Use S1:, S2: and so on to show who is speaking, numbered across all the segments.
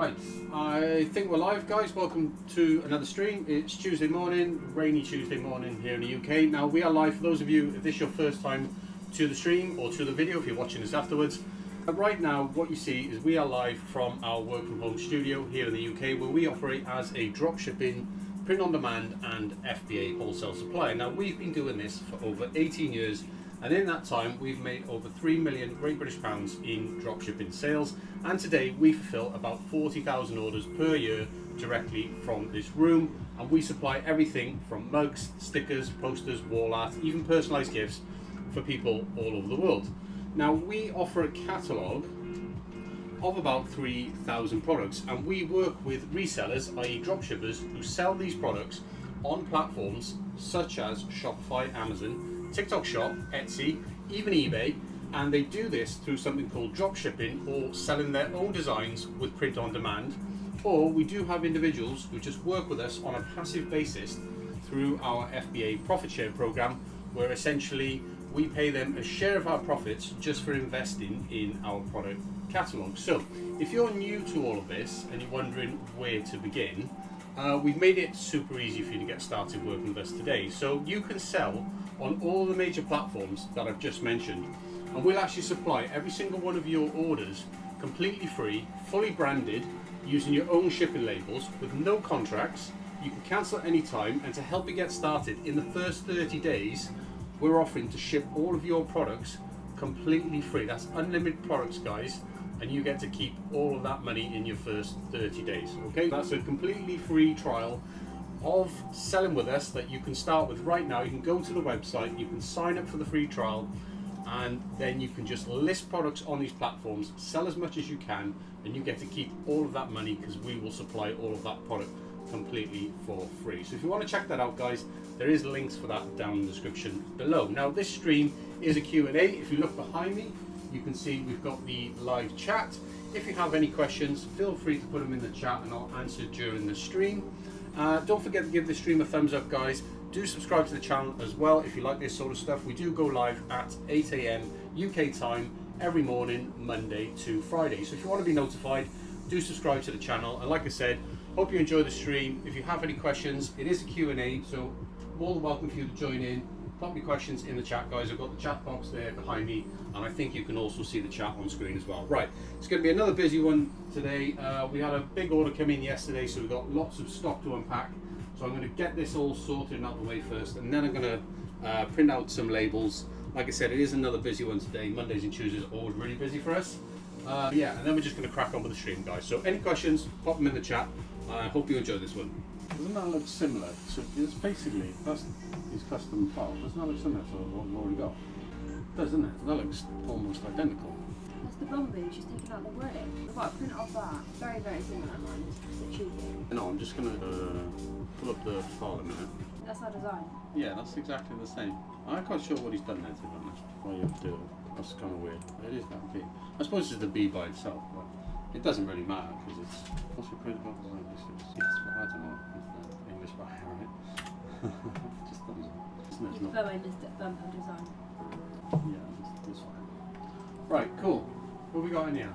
S1: Right, I think we're live, guys. Welcome to another stream. It's Tuesday morning, rainy Tuesday morning here in the UK. Now we are live. For those of you, if this is your first time to the stream or to the video, if you're watching this afterwards, right now what you see is we are live from our work from home studio here in the UK, where we operate as a dropshipping, print on demand and FBA wholesale supplier. Now we've been doing this for over 18 years, and in that time we've made over 3 million Great British pounds in dropshipping sales, and today we fulfill about 40,000 orders per year directly from this room, and we supply everything from mugs, stickers, posters, wall art, even personalised gifts for people all over the world. Now we offer a catalogue of about 3,000 products, and we work with resellers, i.e. dropshippers, who sell these products on platforms such as Shopify, Amazon, TikTok Shop, Etsy, even eBay, and they do this through something called dropshipping, or selling their own designs with print on demand. Or we do have individuals who just work with us on a passive basis through our FBA profit share program, where essentially we pay them a share of our profits just for investing in our product catalogue. So if you're new to all of this and you're wondering where to begin, we've made it super easy for you to get started working with us today. So you can sell on all the major platforms that I've just mentioned, and we'll actually supply every single one of your orders completely free, fully branded, using your own shipping labels with no contracts. You can cancel at any time, and to help you get started in the first 30 days, we're offering to ship all of your products completely free. That's unlimited products, guys, and you get to keep all of that money in your first 30 days. Okay, that's a completely free trial of selling with us that you can start with right now. You can go to the website, you can sign up for the free trial, and then you can just list products on these platforms, sell as much as you can, and you get to keep all of that money because we will supply all of that product completely for free. So if you want to check that out, guys, there is links for that down in the description below. Now this stream is a Q&A. If you look behind me, you can see we've got the live chat. If you have any questions, feel free to put them in the chat and I'll answer during the stream. Don't forget to give the stream a thumbs up, guys. Do subscribe to the channel as well if you like this sort of stuff. We do go live at 8 AM UK time every morning, Monday to Friday. So if you want to be notified, do subscribe to the channel. And like I said, hope you enjoy the stream. If you have any questions, it is a Q&A, so more than welcome for you to join in. Pop your questions in the chat, guys. I've got the chat box there behind me, and I think you can also see the chat on screen as well. Right, it's going to be another busy one today. We had a big order come in yesterday, so we've got lots of stock to unpack. So I'm going to get this all sorted and out of the way first, and then I'm going to print out some labels. Like I said, it is another busy one today. Mondays and Tuesdays are always really busy for us. Yeah, and then we're just going to crack on with the stream, guys. So any questions, pop them in the chat. I hope you enjoy this one. Doesn't that look similar to, it's basically, that's his custom file. Doesn't that look similar to what we've already got? It does, doesn't it? That looks almost identical.
S2: That's the bumblebee, she's taken out the wording. I've got a print off that. Very, very similar, man. It's a cheeky.
S1: No, I'm just going to pull up the file in a minute.
S2: That's our design.
S1: Yeah, that's exactly the same. I'm quite sure what he's done there, to be honest. Why you have to do it. That's kind of weird. It is that big. I suppose it's the B by itself, but it doesn't really matter because it's also printed off design. I don't know if the English by right. Just thumbs up. Isn't it?
S2: You prefer my bumper design.
S1: Yeah, that's fine. Right, cool. What have we got in here?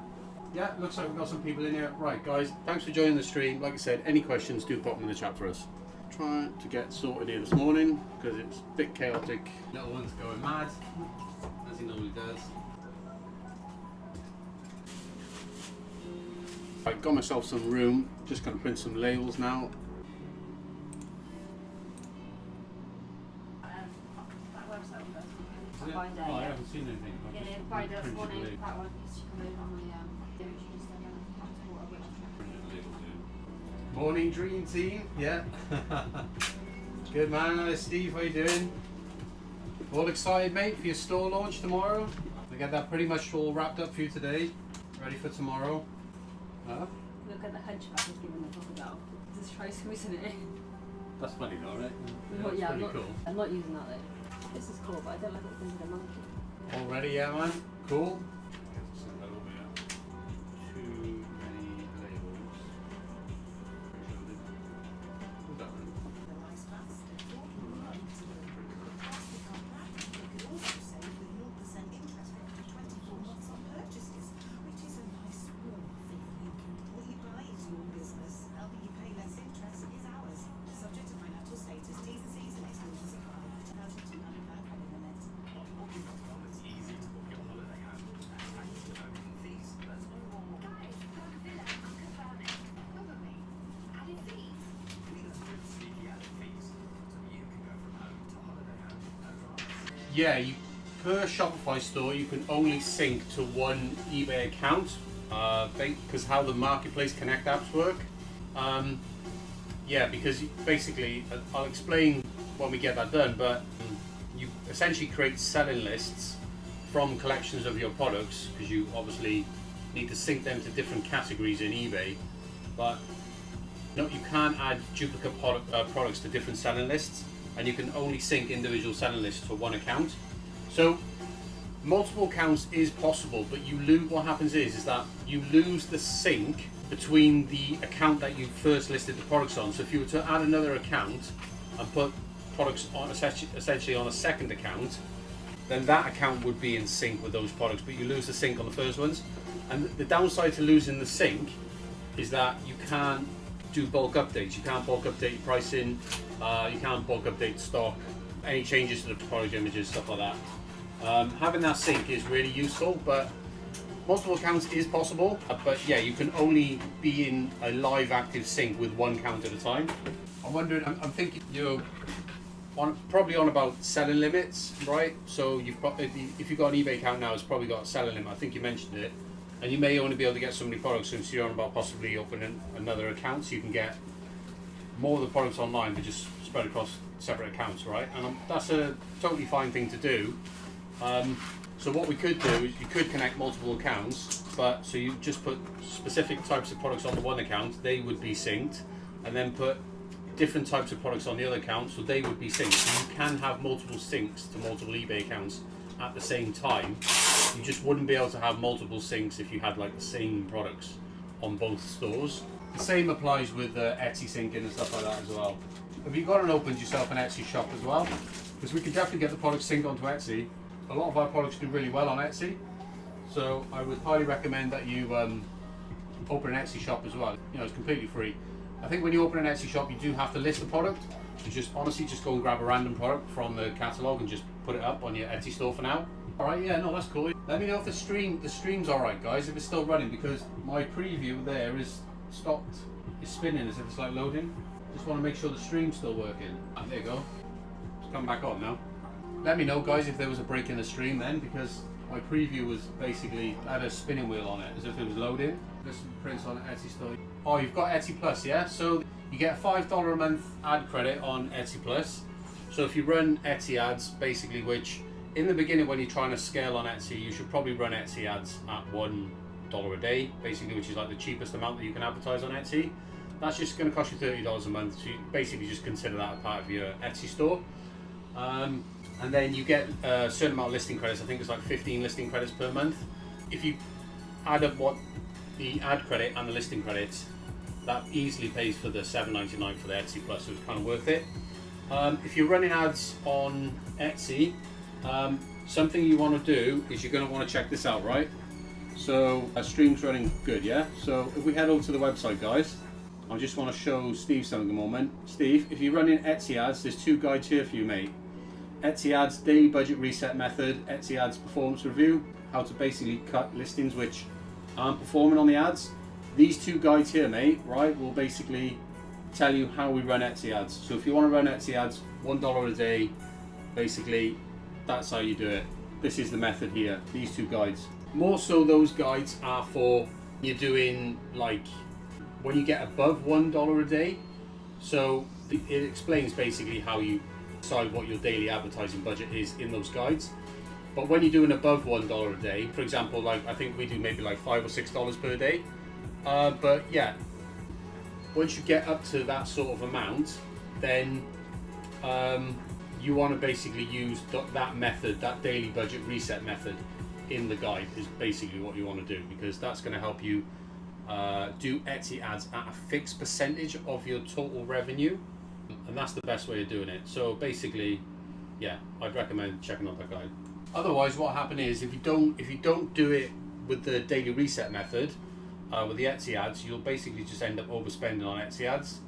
S1: Yeah, looks like we've got some people in here. Right, guys, thanks for joining the stream. Like I said, any questions, do pop them in the chat for us. Trying to get sorted here this morning because it's a bit chaotic. Little one's going mad, as he normally does. Right, got myself some room. Just going to print some labels now.
S2: That website one goes.
S1: Oh, I haven't seen anything.
S2: Yeah, Friday this morning, that one used to come in on the image you just said.
S1: Morning dream team, yeah. Good man, Steve, how you doing? All excited, mate, for your store launch tomorrow? We get that pretty much all wrapped up for you today. Ready for tomorrow? Huh?
S2: Look at the hunchback he's giving the crocodile. This is tricey, isn't it?
S1: That's funny though, right?
S2: Yeah,
S1: pretty cool.
S2: I'm not using that though. This is cool, but I don't like it thinking of a monkey.
S1: Already, yeah, man. Cool. Yeah, per Shopify store, you can only sync to one eBay account because how the Marketplace Connect apps work. Yeah, because basically, I'll explain when we get that done, but you essentially create selling lists from collections of your products, because you obviously need to sync them to different categories in eBay, but no, you can't add duplicate products to different selling lists, and you can only sync individual selling lists to one account. So multiple accounts is possible, but you lose. What happens is that you lose the sync between the account that you first listed the products on. So if you were to add another account and put products on essentially on a second account, then that account would be in sync with those products, but you lose the sync on the first ones. And the downside to losing the sync is that you can't do bulk updates. You can't bulk update pricing, you can't bulk update stock, any changes to the product images, stuff like that. Having that sync is really useful, but multiple accounts is possible, but yeah, you can only be in a live active sync with one account at a time. I'm wondering, I'm thinking you're probably on about selling limits, right? So you've got, if you've got an eBay account now, it's probably got a selling limit. I think you mentioned it, and you may only be able to get so many products, since you're on about possibly opening another account, so you can get more of the products online, but just spread across separate accounts, right? And that's a totally fine thing to do. So what we could do is you could connect multiple accounts, but so you just put specific types of products on the one account, they would be synced, and then put different types of products on the other account, so they would be synced. So you can have multiple syncs to multiple eBay accounts at the same time. You just wouldn't be able to have multiple syncs if you had like the same products on both stores. The same applies with Etsy syncing and stuff like that as well. Have you gone and opened yourself an Etsy shop as well? Because we can definitely get the products synced onto Etsy. A lot of our products do really well on Etsy, so I would highly recommend that you open an Etsy shop as well. You know, it's completely free. I think when you open an Etsy shop, you do have to list the product. So just honestly, just go and grab a random product from the catalog and just put it up on your Etsy store for now. All right, yeah, no, that's cool. Let me know if the stream's all right, guys. If it's still running, because my preview there is stopped. It's spinning as if it's like loading. Just want to make sure the stream's still working. There you go. It's come back on now. Let me know, guys, if there was a break in the stream then, because my preview was basically had a spinning wheel on it as if it was loading. There's some prints on Etsy store. Oh, you've got Etsy Plus, yeah? So you get a $5 a month ad credit on Etsy Plus. So if you run Etsy ads, basically, which in the beginning when you're trying to scale on Etsy, you should probably run Etsy ads at $1 a day, basically, which is like the cheapest amount that you can advertise on Etsy. That's just going to cost you $30 a month. So you basically just consider that a part of your Etsy store. And then you get a certain amount of listing credits. I think it's like 15 listing credits per month. If you add up what the ad credit and the listing credits, that easily pays for the $7.99 for the Etsy Plus, so it's kind of worth it. If you're running ads on Etsy, something you want to do is you're going to want to check this out, right? So our stream's running good, yeah? So if we head over to the website, guys, I just want to show Steve something a moment. Steve, if you're running Etsy ads, there's two guides here for you, mate. Etsy ads daily budget reset method, Etsy ads performance review, how to basically cut listings which aren't performing on the ads. These two guides here, mate, right, will basically tell you how we run Etsy ads. So if you want to run Etsy ads, $1 a day, basically that's how you do it. This is the method here, these two guides. More so those guides are for you're doing like when you get above $1 a day. So it explains basically how you decide what your daily advertising budget is in those guides. But when you're doing above $1 a day, for example, like I think we do maybe like $5 or $6 per day. But yeah, once you get up to that sort of amount, then you want to basically use that method, that daily budget reset method in the guide is basically what you want to do, because that's going to help you do Etsy ads at a fixed percentage of your total revenue. And that's the best way of doing it. So basically, yeah, I'd recommend checking out that guide. Otherwise, what happens is if you don't do it with the daily reset method with the Etsy ads, you'll basically just end up overspending on Etsy ads.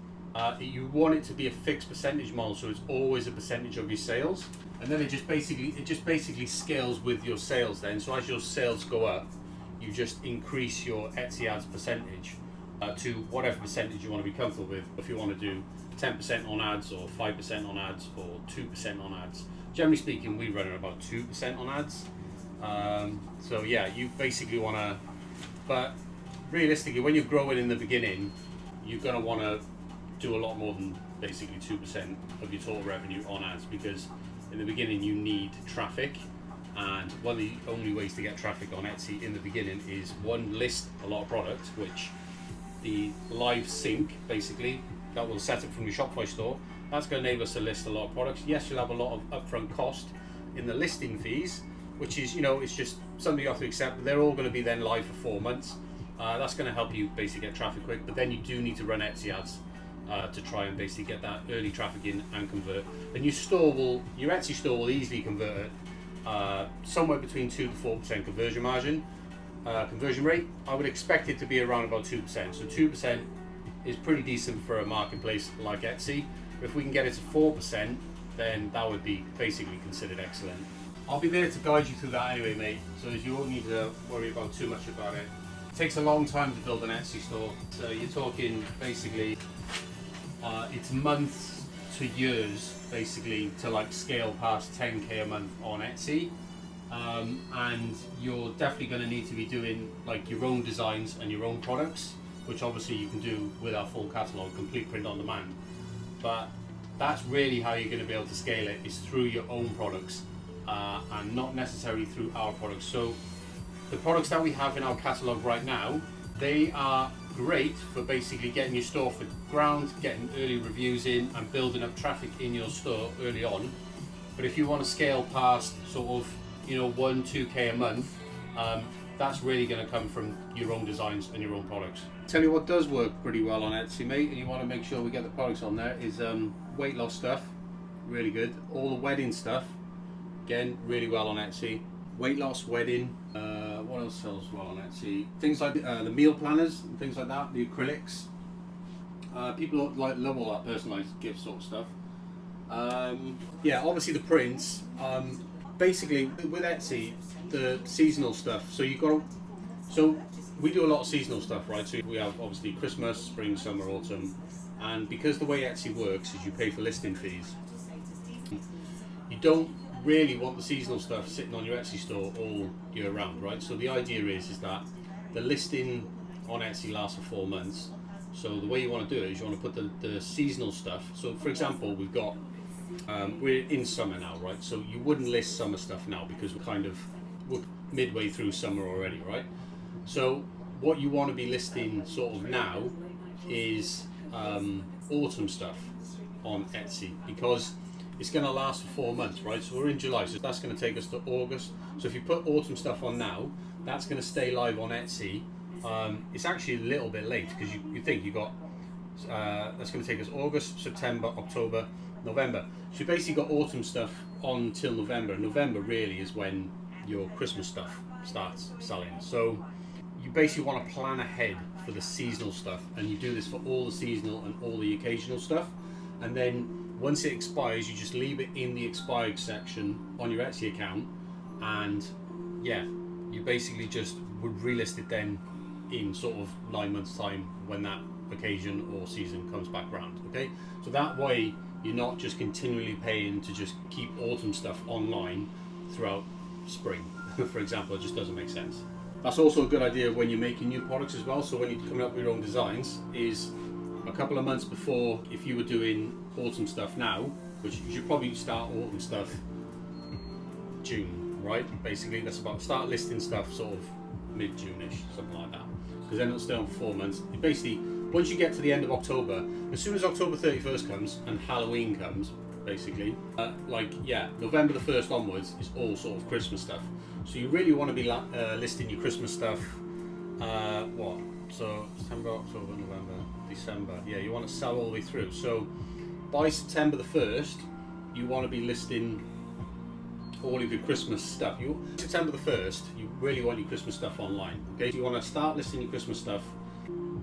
S1: You want it to be a fixed percentage model, so it's always a percentage of your sales, and then it just basically scales with your sales. Then, so as your sales go up, you just increase your Etsy ads percentage to whatever percentage you want to be comfortable with. If you want to do 10% on ads, or 5% on ads, or 2% on ads, Generally speaking, we run at about 2% on ads. So yeah, you basically want to, but realistically, when you're growing in the beginning, you're going to want to do a lot more than basically 2% of your total revenue on ads, because in the beginning you need traffic, and one of the only ways to get traffic on Etsy in the beginning is one, list a lot of products, which the live sync basically that will set up from your Shopify store, that's going to enable us to list a lot of products. Yes, you'll have a lot of upfront cost in the listing fees, which is, you know, it's just something you have to accept, but they're all going to be then live for 4 months. That's going to help you basically get traffic quick, but then you do need to run Etsy ads to try and basically get that early traffic in and convert. And your Etsy store will easily convert somewhere between 2 to 4% conversion margin, conversion rate. I would expect it to be around about 2%. So 2% is pretty decent for a marketplace like Etsy. If we can get it to 4%, then that would be basically considered excellent. I'll be there to guide you through that anyway, mate. So you won't need to worry about too much about it. It takes a long time to build an Etsy store. So you're talking basically, it's months to years basically to like scale past 10k a month on Etsy. And you're definitely going to need to be doing like your own designs and your own products, which obviously you can do with our full catalog, complete print on demand. But that's really how you're going to be able to scale it, is through your own products, and not necessarily through our products. So the products that we have in our catalog right now, they are great for basically getting your store off the ground, getting early reviews in and building up traffic in your store early on. But if you want to scale past sort of, you know, 1-2k a month, that's really going to come from your own designs and your own products. Tell you what does work pretty well on Etsy, mate, and you want to make sure we get the products on there, is weight loss stuff, really good. All the wedding stuff, again, really well on Etsy. Weight loss, wedding, what else sells well on Etsy? Things like the meal planners and things like that, the acrylics. People love all that personalized gift sort of stuff. Yeah, obviously the prints. Basically with Etsy, the seasonal stuff. So we do a lot of seasonal stuff, right? So we have obviously Christmas, spring, summer, autumn, and because the way Etsy works is you pay for listing fees. You don't really want the seasonal stuff sitting on your Etsy store all year round, right? So the idea is that the listing on Etsy lasts for 4 months. So the way you want to do it is you want to put the seasonal stuff. So for example, we've got we're in summer now, right? So you wouldn't list summer stuff now because we're midway through summer already, right? So what you want to be listing sort of now is autumn stuff on Etsy, because it's going to last for 4 months, right? So we're in July, so that's going to take us to August. So if you put autumn stuff on now, that's going to stay live on Etsy. It's actually a little bit late, because you think you got that's going to take us August, September, October, November. So you basically got autumn stuff on till November. November really is when your Christmas stuff starts selling. So you basically want to plan ahead for the seasonal stuff, and you do this for all the seasonal and all the occasional stuff. And then once it expires, you just leave it in the expired section on your Etsy account, and yeah, you basically just would relist it then in sort of 9 months time when that occasion or season comes back round. Okay, so that way you're not just continually paying to just keep autumn stuff online throughout spring. For example, it just doesn't make sense. That's also a good idea when you're making new products as well. So when you're coming up with your own designs, is a couple of months before, if you were doing autumn stuff now, which you should probably start autumn stuff June, right? Basically, that's about start listing stuff sort of mid-June-ish, something like that, because then it'll stay on for 4 months. It basically, once you get to the end of October, as soon as October 31st comes and Halloween comes, basically, November the 1st onwards is all sort of Christmas stuff. So you really want to be listing your Christmas stuff, so September, October, November, December. Yeah, you want to sell all the way through. So by September the 1st, you want to be listing all of your Christmas stuff. September the 1st, you really want your Christmas stuff online. Okay, so you want to start listing your Christmas stuff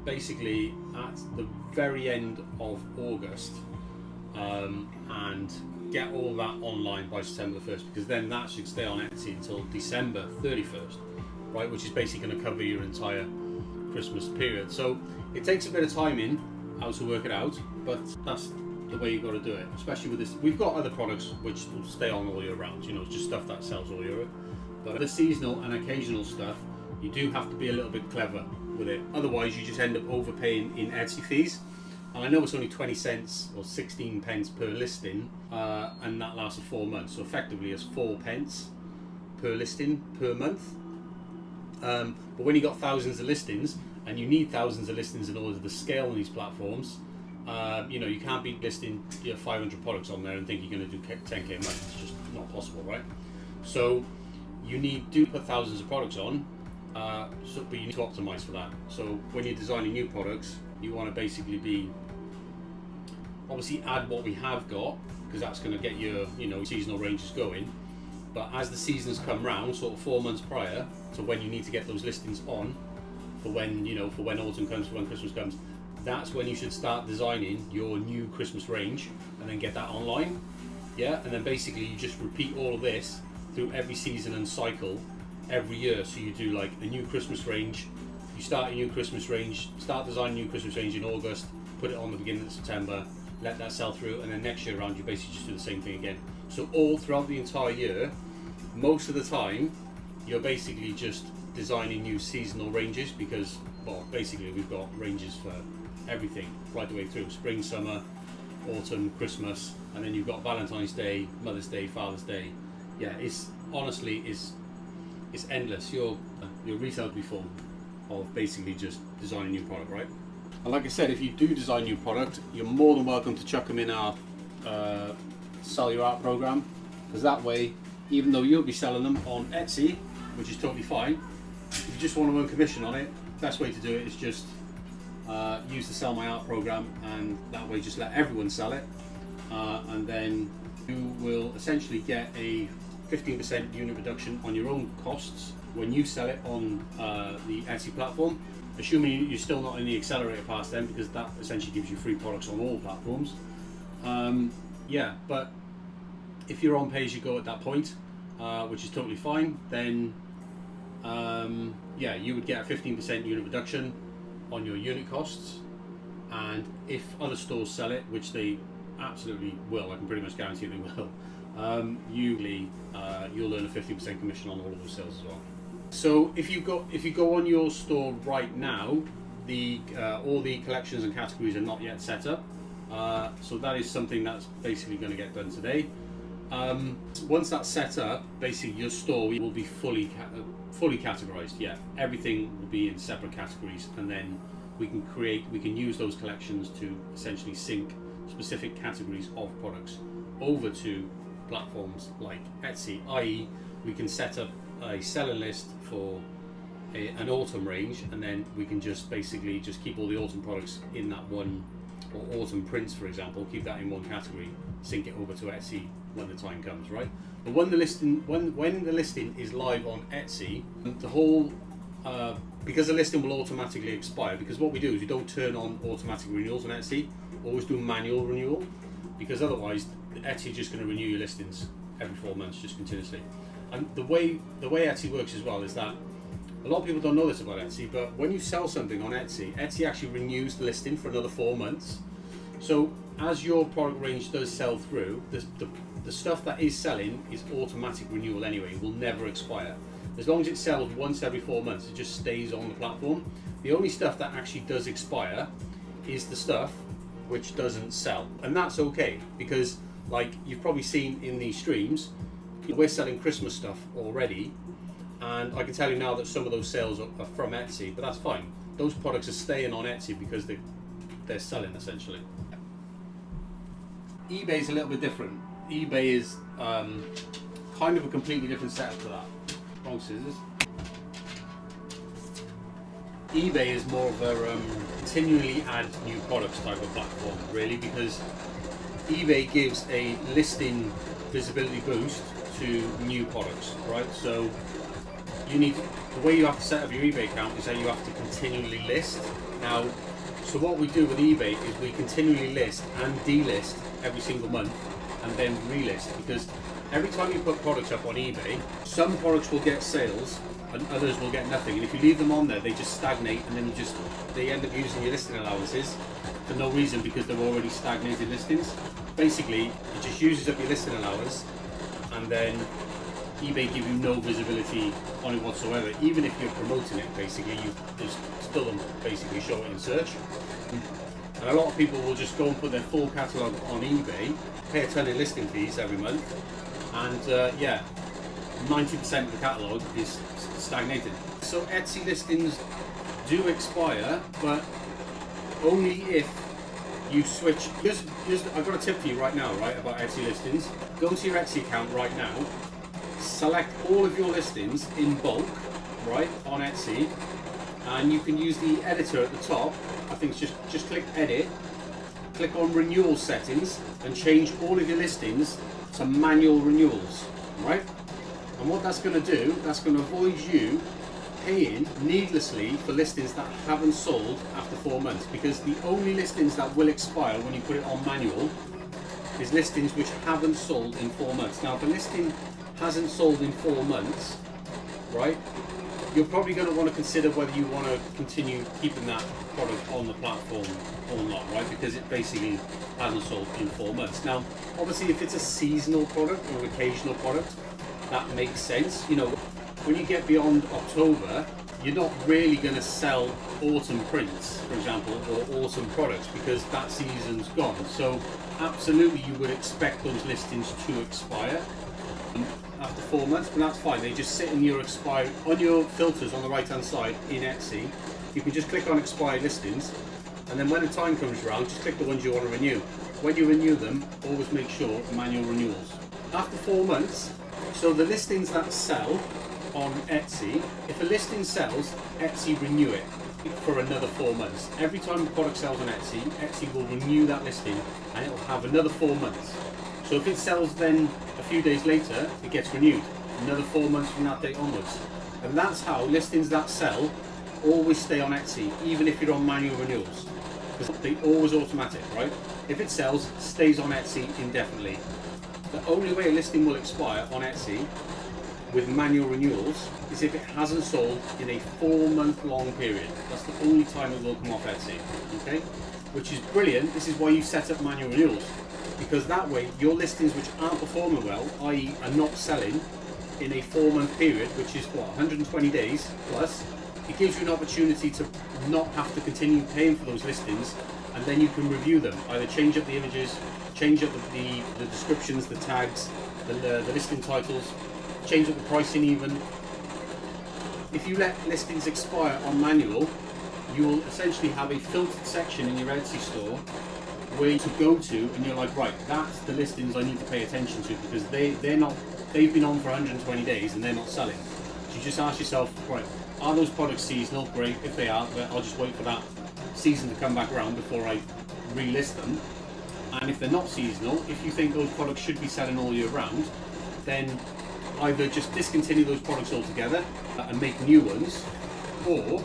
S1: basically at the very end of August, and get all that online by September the 1st, because then that should stay on Etsy until December 31st, right, which is basically going to cover your entire Christmas period. So it takes a bit of time in how to work it out, but that's the way you've got to do it, especially with this. We've got other products which will stay on all year round, you know, it's just stuff that sells all year. But the seasonal and occasional stuff, you do have to be a little bit clever with it. Otherwise, you just end up overpaying in Etsy fees. And I know it's only 20 cents or 16 pence per listing, and that lasts for 4 months. So effectively, it's 4 pence per listing per month. But when you've got thousands of listings, and you need thousands of listings in order to scale on these platforms, you know, you can't be listing 500 products on there and think you're going to do 10k a month. It's just not possible, right? So you do put thousands of products on, but you need to optimize for that. So when you're designing new products, you want to basically obviously add what we have got, because that's going to get your seasonal ranges going. But as the seasons come round, sort of 4 months prior to when you need to get those listings on, for when autumn comes, for when Christmas comes, that's when you should start designing your new Christmas range and then get that online. Yeah, and then basically you just repeat all of this through every season and cycle every year. So you do like a new Christmas range, you start a new Christmas range, start designing a new Christmas range in August, put it on the beginning of September, let that sell through, and then next year around you basically just do the same thing again. So all throughout the entire year, most of the time, you're basically just designing new seasonal ranges, because, well, basically we've got ranges for everything right the way through: spring, summer, autumn, Christmas, and then you've got Valentine's Day, Mother's Day, Father's Day. Yeah, it's honestly it's endless. Your retail will be full of basically just designing new product, right? And like I said, if you do design new product, you're more than welcome to chuck them in our Sell Your Art program, because that way, even though you'll be selling them on Etsy, which is totally fine, if you just want to earn commission on it, best way to do it is just use the Sell My Art program, and that way just let everyone sell it, and then you will essentially get a 15% unit reduction on your own costs when you sell it on the Etsy platform, assuming you're still not in the accelerator pass then, because that essentially gives you free products on all platforms. Yeah, but if you're on pay-as-you-go at that point, which is totally fine, then yeah, you would get a 15% unit reduction on your unit costs. And if other stores sell it, which they absolutely will, I can pretty much guarantee they will, usually you'll earn a 15% commission on all of those sales as well. So if you go on your store right now, all the collections and categories are not yet set up. So that is something that's basically going to get done today. Once that's set up, basically your store will be fully categorized. Yeah, everything will be in separate categories, and then we can use those collections to essentially sync specific categories of products over to platforms like Etsy, i.e. we can set up a selling list for an autumn range, and then we can just basically just keep all the autumn products in that one, or autumn prints for example, keep that in one category, sync it over to Etsy when the time comes, right? But when the listing is live on Etsy, the whole because the listing will automatically expire, because what we do is we don't turn on automatic renewals on Etsy, always do manual renewal, because otherwise Etsy is just going to renew your listings every 4 months just continuously. And the way Etsy works as well is that a lot of people don't know this about Etsy, but when you sell something on Etsy, Etsy actually renews the listing for another 4 months. So as your product range does sell through, the stuff that is selling is automatic renewal anyway. It will never expire. As long as it sells once every 4 months, it just stays on the platform. The only stuff that actually does expire is the stuff which doesn't sell. And that's okay, because like you've probably seen in these streams, we're selling Christmas stuff already, and I can tell you now that some of those sales are from Etsy, but that's fine. Those products are staying on Etsy because they're selling essentially. eBay is a little bit different. eBay is kind of a completely different setup to that. Wrong scissors. eBay is more of a continually add new products type of platform, really, because eBay gives a listing visibility boost to new products, right? So the way you have to set up your eBay account is that you have to continually list. Now, so what we do with eBay is we continually list and delist every single month, and then relist, because every time you put products up on eBay, some products will get sales and others will get nothing. And if you leave them on there, they just stagnate, and then they end up using your listing allowances for no reason because they're already stagnated listings. Basically, it just uses up your listing allowance, and then eBay give you no visibility on it whatsoever. Even if you're promoting it, basically, you just still don't basically show it in search. And a lot of people will just go and put their full catalogue on eBay, pay a ton of listing fees every month, and yeah, 90% of the catalogue is stagnated. So Etsy listings do expire, but only if you switch. I've got a tip for you right now, right, about Etsy listings. Go to your Etsy account right now, select all of your listings in bulk, right, on Etsy, and you can use the editor at the top. I think it's just click edit, click on renewal settings, and change all of your listings to manual renewals, right? And what that's going to do, that's going to avoid you paying needlessly for listings that haven't sold after 4 months, because the only listings that will expire when you put it on manual is listings which haven't sold in 4 months. Now, if a listing hasn't sold in 4 months, right, you're probably going to want to consider whether you want to continue keeping that product on the platform or not, right? Because it basically hasn't sold in 4 months. Now, obviously, if it's a seasonal product or an occasional product, that makes sense. You know, when you get beyond October, you're not really going to sell autumn prints, for example, or autumn products, because that season's gone. So, absolutely, you would expect those listings to expire after 4 months, but that's fine. They just sit in your expired, on your filters on the right hand side in Etsy. You can just click on expired listings, and then when the time comes around, just click the ones you want to renew. When you renew them, always make sure manual renewals. After 4 months, so the listings that sell on Etsy, if a listing sells, Etsy renew it for another 4 months. Every time a product sells on Etsy, Etsy will renew that listing, and it will have another 4 months. So if it sells then a few days later, it gets renewed, another 4 months from that date onwards. And that's how listings that sell always stay on Etsy, even if you're on manual renewals. Because they always automatic, right? If it sells, stays on Etsy indefinitely. The only way a listing will expire on Etsy with manual renewals is if it hasn't sold in a 4 month long period. That's the only time it will come off Etsy, okay? Which is brilliant. This is why you set up manual renewals. Because that way, your listings which aren't performing well, i.e. are not selling in a 4 month period, which is what, 120 days plus, it gives you an opportunity to not have to continue paying for those listings, and then you can review them. Either change up the images, change up the descriptions, the tags, the listing titles, change up the pricing even. If you let listings expire on manual, you will essentially have a filtered section in your Etsy store where to go to, and you're like, right, that's the listings I need to pay attention to, because they've been on for 120 days and they're not selling. So you just ask yourself, right, are those products seasonal? Great, if they are, I'll just wait for that season to come back around before I relist them. And if they're not seasonal, if you think those products should be selling all year round, then either just discontinue those products altogether and make new ones, or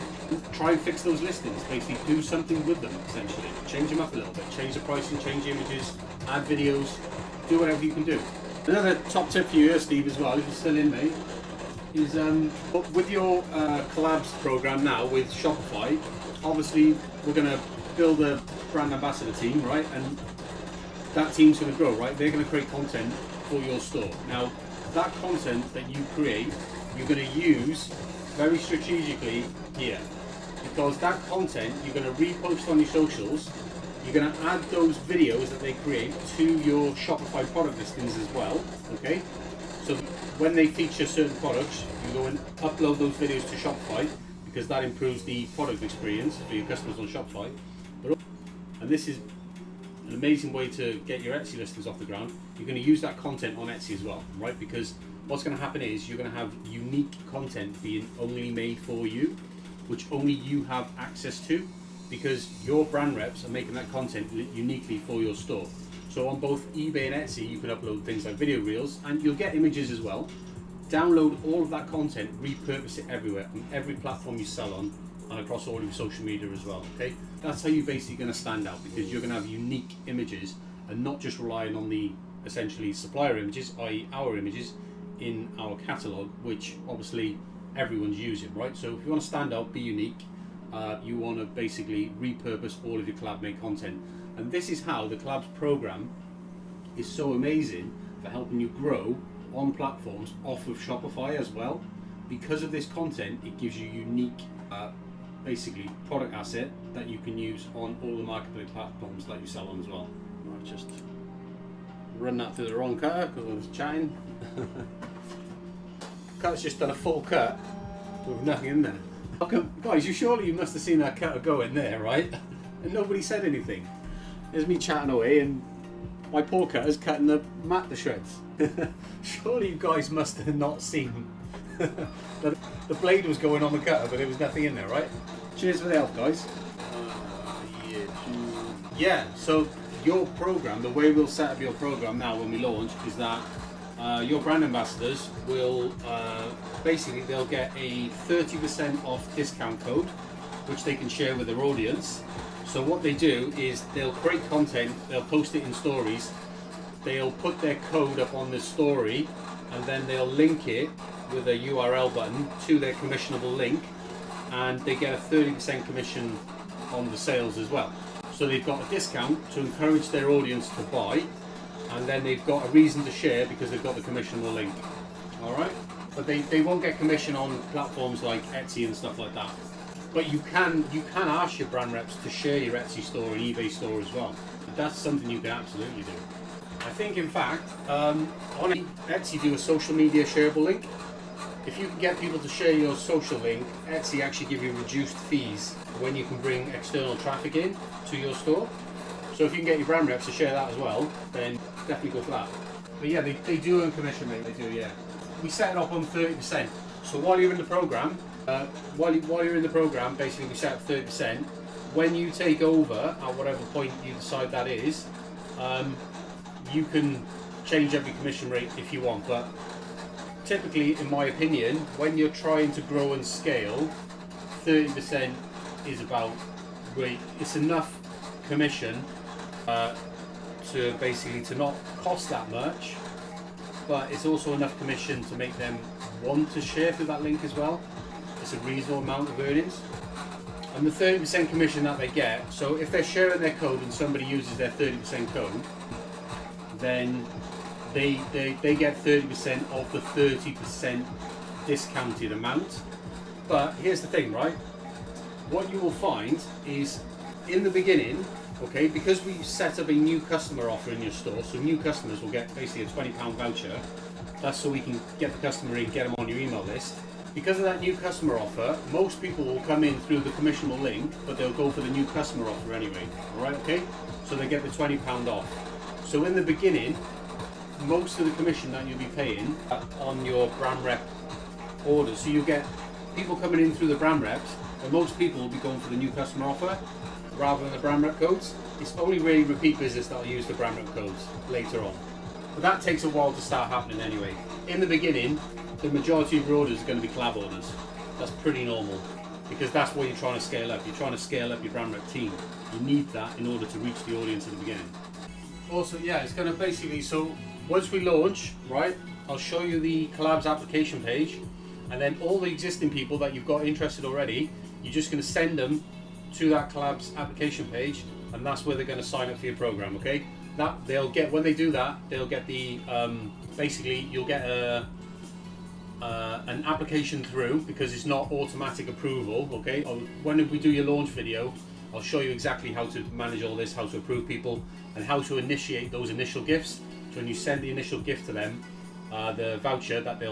S1: try and fix those listings. Basically do something with them, essentially. Change them up a little bit, change the pricing, change the images, add videos, do whatever you can do. Another top tip for you here, Steve, as well, if you're still in, mate, is with your collabs program now with Shopify, obviously we're going to build a brand ambassador team, right? And that team's going to grow, right? They're going to create content for your store. Now, that content that you create, you're going to use very strategically here, because that content you're going to repost on your socials. You're going to add those videos that they create to your Shopify product listings as well, okay? So when they feature certain products, you go and upload those videos to Shopify, because that improves the product experience for your customers on Shopify. And this is an amazing way to get your Etsy listings off the ground. You're going to use that content on Etsy as well, right? Because what's going to happen is you're going to have unique content being only made for you, which only you have access to, because your brand reps are making that content uniquely for your store. So on both eBay and Etsy, you can upload things like video reels, and you'll get images as well. Download all of that content, repurpose it everywhere, on every platform you sell on, and across all of your social media as well, okay? That's how you're basically going to stand out, because you're going to have unique images and not just relying on the essentially supplier images, i.e. our images in our catalogue, which obviously everyone's using, right? So if you want to stand out, be unique, you want to basically repurpose all of your collab made content. And this is how the collabs program is so amazing for helping you grow on platforms off of Shopify as well. Because of this content, it gives you unique basically product asset that you can use on all the marketplace platforms that you sell on as well. Right, just run that through the wrong cutter because I was chatting. Cutter's just done a full cut with nothing in there. Guys, you must have seen that cutter go in there, right? And nobody said anything. There's me chatting away and my poor cutter's cutting the mat to shreds. Surely you guys must have not seen that the blade was going on the cutter, but there was nothing in there, right? Cheers for the help, guys. Yeah, so your program, the way we'll set up your program now when we launch is that your brand ambassadors will basically they'll get a 30% off discount code which they can share with their audience. So what they do is they'll create content, they'll post it in stories, they'll put their code up on the story, and then they'll link it with a URL button to their commissionable link, and they get a 30% commission on the sales as well. So they've got a discount to encourage their audience to buy, and then they've got a reason to share because they've got the commissionable link. All right, but they won't get commission on platforms like Etsy and stuff like that. But you can ask your brand reps to share your Etsy store and eBay store as well. That's something you can absolutely do. I think, in fact, on Etsy do a social media shareable link. If you can get people to share your social link, Etsy actually give you reduced fees when you can bring external traffic in to your store. So if you can get your brand reps to share that as well, then definitely go for that. But yeah, they do earn commission, mate. They do, yeah. We set it up on 30%. So while you're in the program, basically we set up 30%. When you take over at whatever point you decide that is, you can change every commission rate if you want. But typically, in my opinion, when you're trying to grow and scale, 30% is about right. It's enough commission to basically to not cost that much, but it's also enough commission to make them want to share through that link as well. It's a reasonable amount of earnings. And the 30% commission that they get, so if they're sharing their code and somebody uses their 30% code, then they get 30% of the 30% discounted amount. But here's the thing, right? What you will find is in the beginning, okay, because we set up a new customer offer in your store, so new customers will get basically a £20 voucher. That's so we can get the customer in, get them on your email list. Because of that new customer offer, most people will come in through the commissionable link, but they'll go for the new customer offer anyway. All right, okay? So they get the £20 off. So in the beginning, most of the commission that you'll be paying on your brand rep orders. So you get people coming in through the brand reps, and most people will be going for the new customer offer rather than the brand rep codes. It's only really repeat business that will use the brand rep codes later on. But that takes a while to start happening anyway. In the beginning, the majority of your orders are going to be collab orders. That's pretty normal because that's what you're trying to scale up. You're trying to scale up your brand rep team. You need that in order to reach the audience at the beginning. Also, yeah, it's going to basically, so once we launch, right, I'll show you the collabs application page, and then all the existing people that you've got interested already, you're just going to send them to that collabs application page, and that's where they're going to sign up for your program, okay? That they'll get, when they do that, they'll get the, basically you'll get an application through because it's not automatic approval, okay? When we do your launch video, I'll show you exactly how to manage all this, how to approve people, and how to initiate those initial gifts. So when you send the initial gift to them, the voucher that they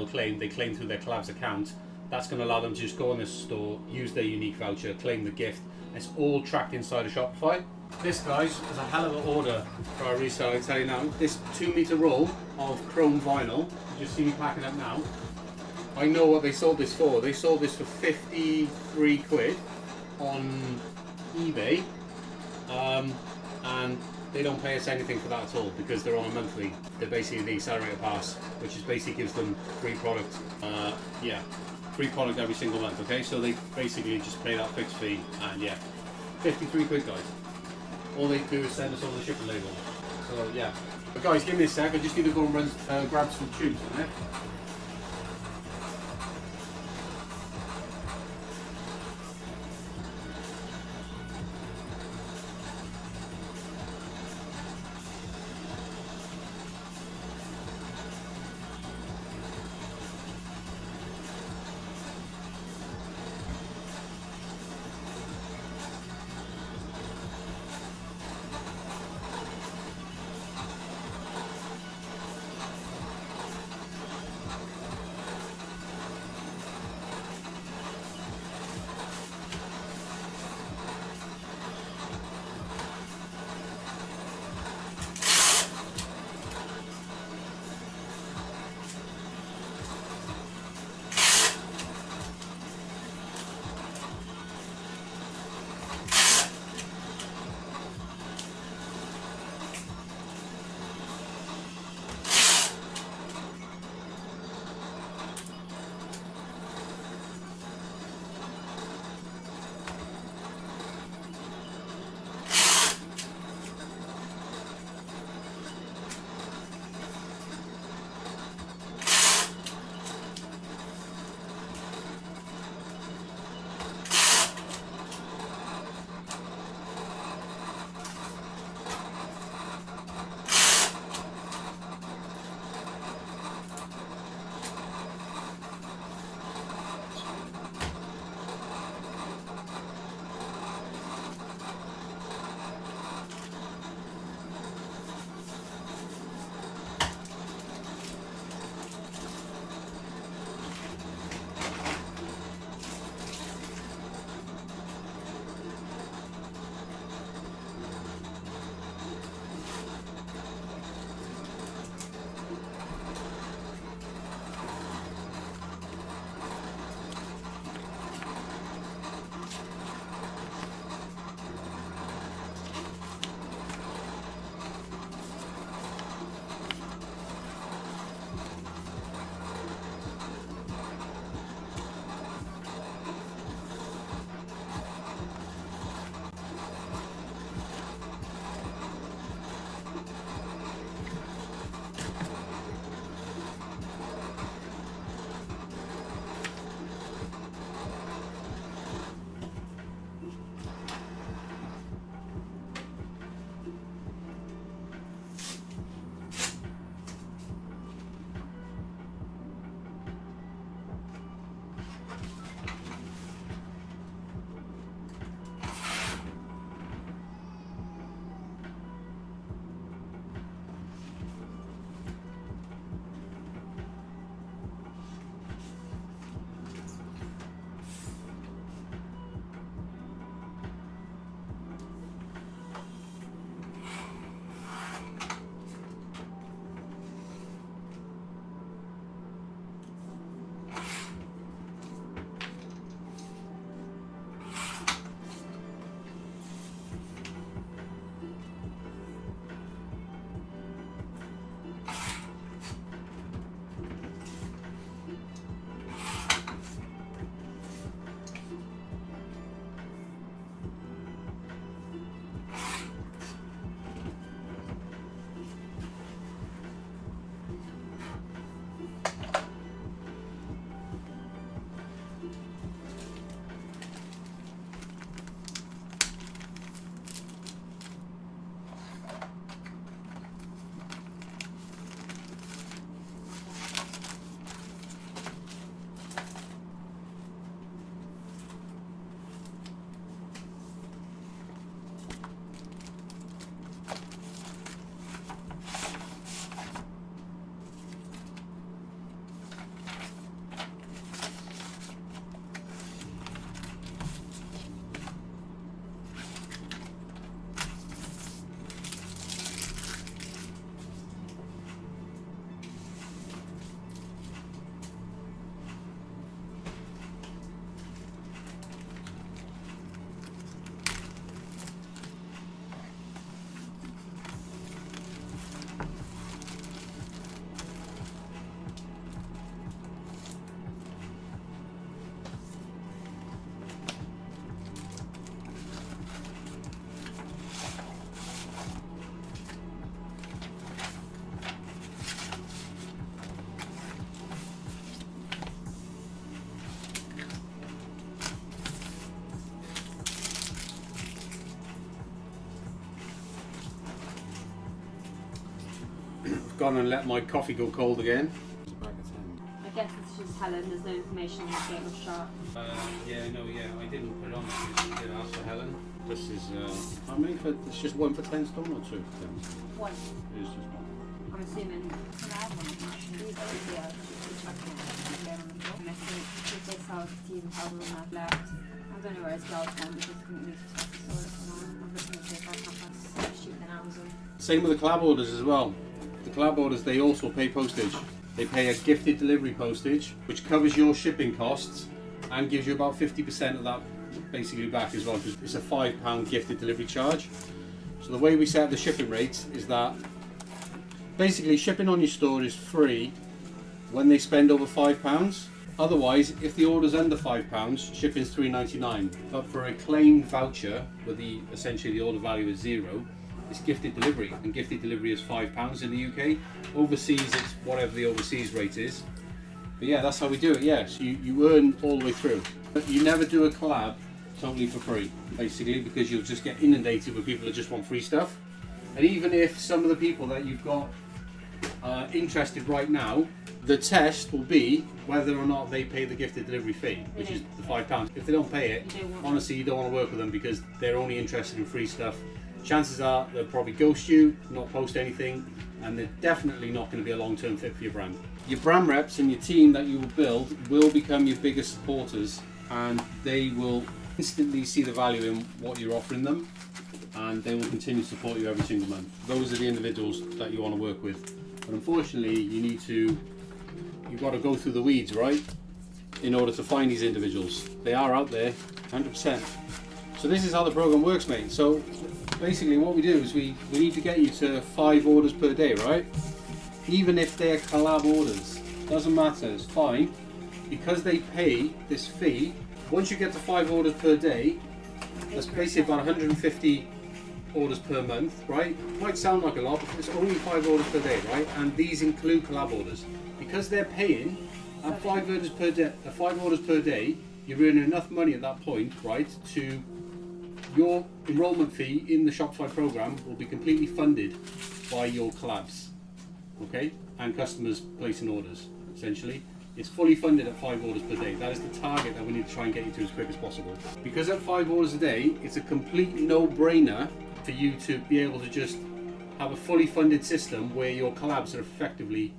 S1: claim through their collabs account, that's going to allow them to just go on this store, use their unique voucher, claim the gift. It's all tracked inside of Shopify. This, guys, is a hell of an order for our reseller, I tell you now. This 2-meter roll of chrome vinyl, you just see me packing up now. I know what they sold this for. They sold this for 53 quid on eBay, and they don't pay us anything for that at all because they're on a monthly. They're basically the accelerator pass, which is basically gives them free product. Free product every single month. Okay, so they basically just pay that fixed fee, and yeah, 53 quid, guys. All they do is send us on the shipping label. So yeah, but guys, give me a sec. I just need to go and grab some tubes. Okay? gone and let my coffee go cold again.
S2: I guess it's just Helen, there's no information on the game of shop.
S1: Yeah, I didn't put it on because you did ask for Helen. This is, how many for, it's just 1 for 10 stone or 2 for 10?
S2: 1.
S1: It is just 1.
S2: I'm assuming it's an ad one, actually. Yeah, just checking it on the book. Message, if they sell tea and powder on that left. I don't know where it's gone because I couldn't move to Texas or something. I'm looking to see if I can find cheaper than Amazon.
S1: Same with the collab orders as well. The collab orders, they also pay postage. They pay a gifted delivery postage, which covers your shipping costs and gives you about 50% of that basically back as well. It's a £5 gifted delivery charge. So the way we set the shipping rates is that basically shipping on your store is free when they spend over £5. Otherwise, if the order's under £5, shipping's $3.99. But for a claimed voucher, where essentially the order value is 0, it's gifted delivery, and gifted delivery is £5 in the UK. Overseas, it's whatever the overseas rate is. But yeah, that's how we do it. Yes, you earn all the way through. But you never do a collab totally for free, basically, because you'll just get inundated with people that just want free stuff. And even if some of the people that you've got interested right now, the test will be whether or not they pay the gifted delivery fee, which is the £5. If they don't pay it, honestly, you don't want to work with them because they're only interested in free stuff. Chances are they'll probably ghost you, not post anything, and they're definitely not going to be a long-term fit for your brand. Your brand reps and your team that you will build will become your biggest supporters, and they will instantly see the value in what you're offering them, and they will continue to support you every single month. Those are the individuals that you want to work with. But unfortunately, you've got to go through the weeds, right, in order to find these individuals. They are out there, 100%. So this is how the program works, mate. So basically what we do is we need to get you to 5 orders per day, right? Even if they're collab orders, doesn't matter, it's fine. Because they pay this fee, once you get to 5 orders per day, that's basically about 150 orders per month, right? Might sound like a lot, but it's only 5 orders per day, right? And these include collab orders. Because they're paying at 5 orders per day, you're earning enough money at that point, right, to your enrollment fee in the Shopify program will be completely funded by your collabs, okay, and customers placing orders. Essentially, it's fully funded at 5 orders per day. That is the target that we need to try and get you to as quick as possible. Because at 5 orders a day, it's a complete no-brainer for you to be able to just have a fully funded system where your collabs are effectively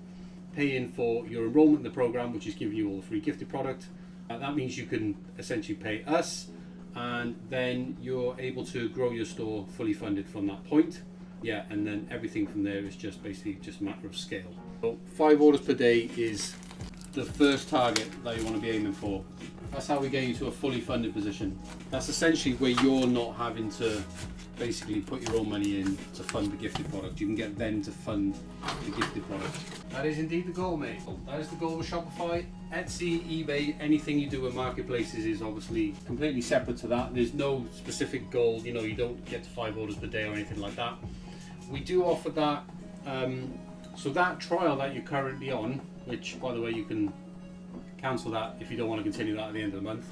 S1: paying for your enrollment in the program, which is giving you all the free gifted product. That means you can essentially pay us, and then you're able to grow your store fully funded from that point. Yeah, and then everything from there is just basically just a matter of scale. So 5 orders per day is the first target that you want to be aiming for. That's how we get you to a fully funded position. That's essentially where you're not having to basically put your own money in to fund the gifted product. You can get them to fund the gifted product. That is indeed the goal, mate. That is the goal with Shopify. Etsy, eBay, anything you do with marketplaces is obviously completely separate to that. There's no specific goal, you know, you don't get to 5 orders per day or anything like that. We do offer that, so that trial that you're currently on, which by the way you can cancel that if you don't want to continue that at the end of the month.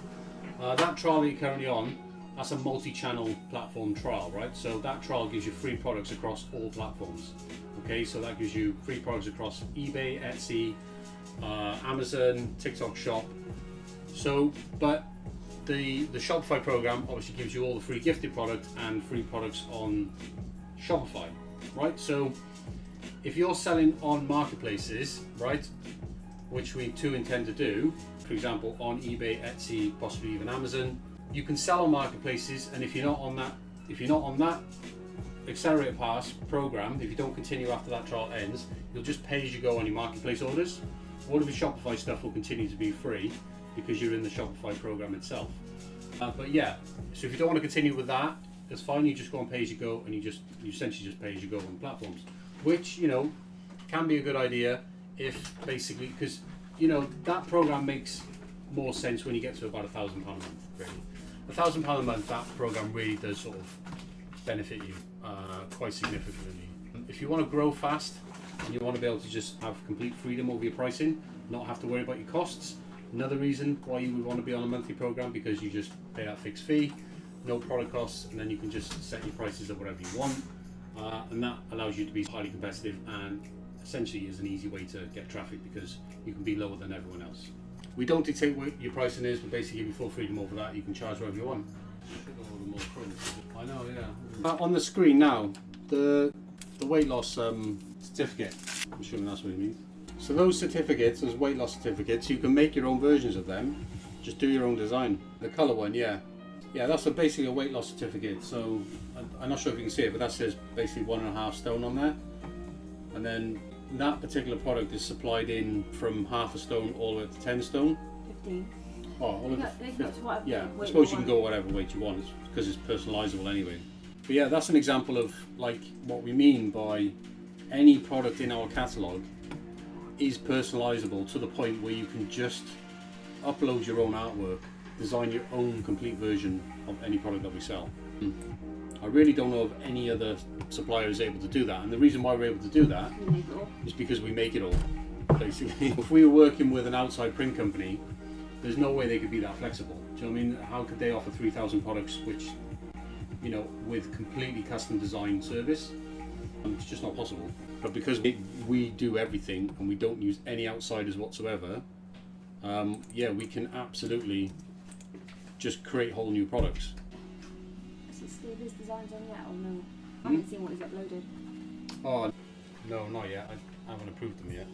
S1: That trial that you're currently on, that's a multi-channel platform trial, right? So that trial gives you free products across all platforms. Okay, so that gives you free products across eBay, Etsy, Amazon, TikTok Shop. So, but the Shopify program obviously gives you all the free gifted product and free products on Shopify, right? So if you're selling on marketplaces, right, which we too intend to do, for example on eBay, Etsy, possibly even Amazon, you can sell on marketplaces, and if you're not on that Accelerator Pass program, if you don't continue after that trial ends, you'll just pay as you go on your marketplace orders. All of the Shopify stuff will continue to be free because you're in the Shopify program itself. But yeah, so if you don't want to continue with that, that's fine. You just go on pay as you go, and you essentially just pay as you go on platforms, which, you know, can be a good idea if basically, because, you know, that program makes more sense when you get to about £1,000 a month. Really, £1,000 a month, that program really does sort of benefit you quite significantly. If you want to grow fast and you want to be able to just have complete freedom over your pricing, not have to worry about your costs, another reason why you would want to be on a monthly program, because you just pay that fixed fee, no product costs, and then you can just set your prices at whatever you want, and that allows you to be highly competitive and essentially is an easy way to get traffic because you can be lower than everyone else. We don't dictate what your pricing is, but basically give you full freedom over that. You can charge whatever you want. I know, yeah. On the screen now, the weight loss certificate. I'm assuming that's what you mean. So those certificates, those weight loss certificates, you can make your own versions of them. Just do your own design. The colour one, yeah. Yeah, that's basically a weight loss certificate. So I'm not sure if you can see it, but that says basically 1.5 stone on there. And then that particular product is supplied in from 0.5 stone all the way up to 10 stone.
S2: 15.
S1: Oh, all of
S2: Yeah,
S1: I suppose you can go whatever weight you want because it's personalisable anyway. But yeah, that's an example of like what we mean by any product in our catalogue is personalisable to the point where you can just upload your own artwork, design your own complete version of any product that we sell. I really don't know of any other supplier who's able to do that, and the reason why we're able to do that is because we make it all, basically. If we were working with an outside print company, there's no way they could be that flexible. Do you know what I mean? How could they offer 3,000 products which, you know, with completely custom design service? It's just not possible. But because we do everything and we don't use any outsiders whatsoever, yeah, we can absolutely just create whole new products.
S2: Is it Stevie's designs on yet or no? I haven't seen what he's uploaded.
S1: Oh, no, not yet. I haven't approved them yet.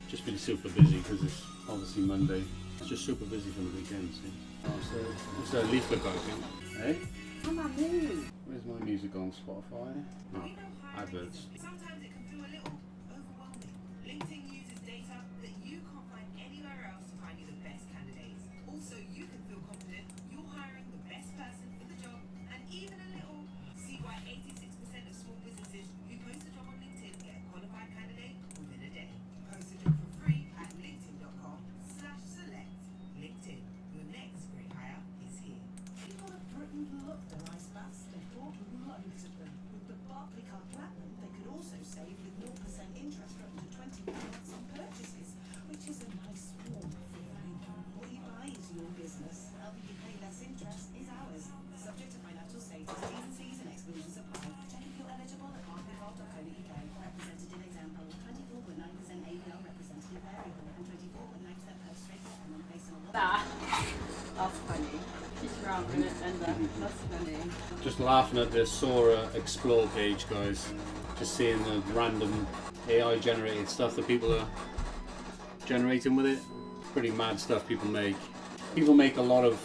S1: Just been super busy because it's obviously Monday. It's just super busy from the weekend, see. Oh, so it's a leaflet, I think. Hey?
S2: How about me?
S1: Where's my music on Spotify? Oh, adverts.
S3: Sometimes it can feel a little overwhelming. LinkedIn uses data that you can't find anywhere else to find you the best candidates. Also, you can feel confident you're hiring the best person for the job, and even a little. See why 86% of small businesses who post a job on LinkedIn get a qualified candidate within a day. Post a job for free at linkedin.com/select. LinkedIn, your next great hire is here.
S4: People of Britain love the nice baths. They've bought loads of them. With the Barclaycard Platinum, they could also save with 0% interest for up to 20 months on purchases, which is a nice warm feeling. What you buy is your business. Helping you pay less interest is ours. Subject to financial status, T&Cs and exclusions apply. Check if you're eligible at barclaycard.co.uk. Representative example, 24.9% APR representative variable and 24.9% post rate settlement based on
S2: That's funny. She's wrong in it, and that's funny.
S1: Just laughing at the Sora Explore page, guys. Just seeing the random AI generated stuff that people are generating with it. Pretty mad stuff people make. People make a lot of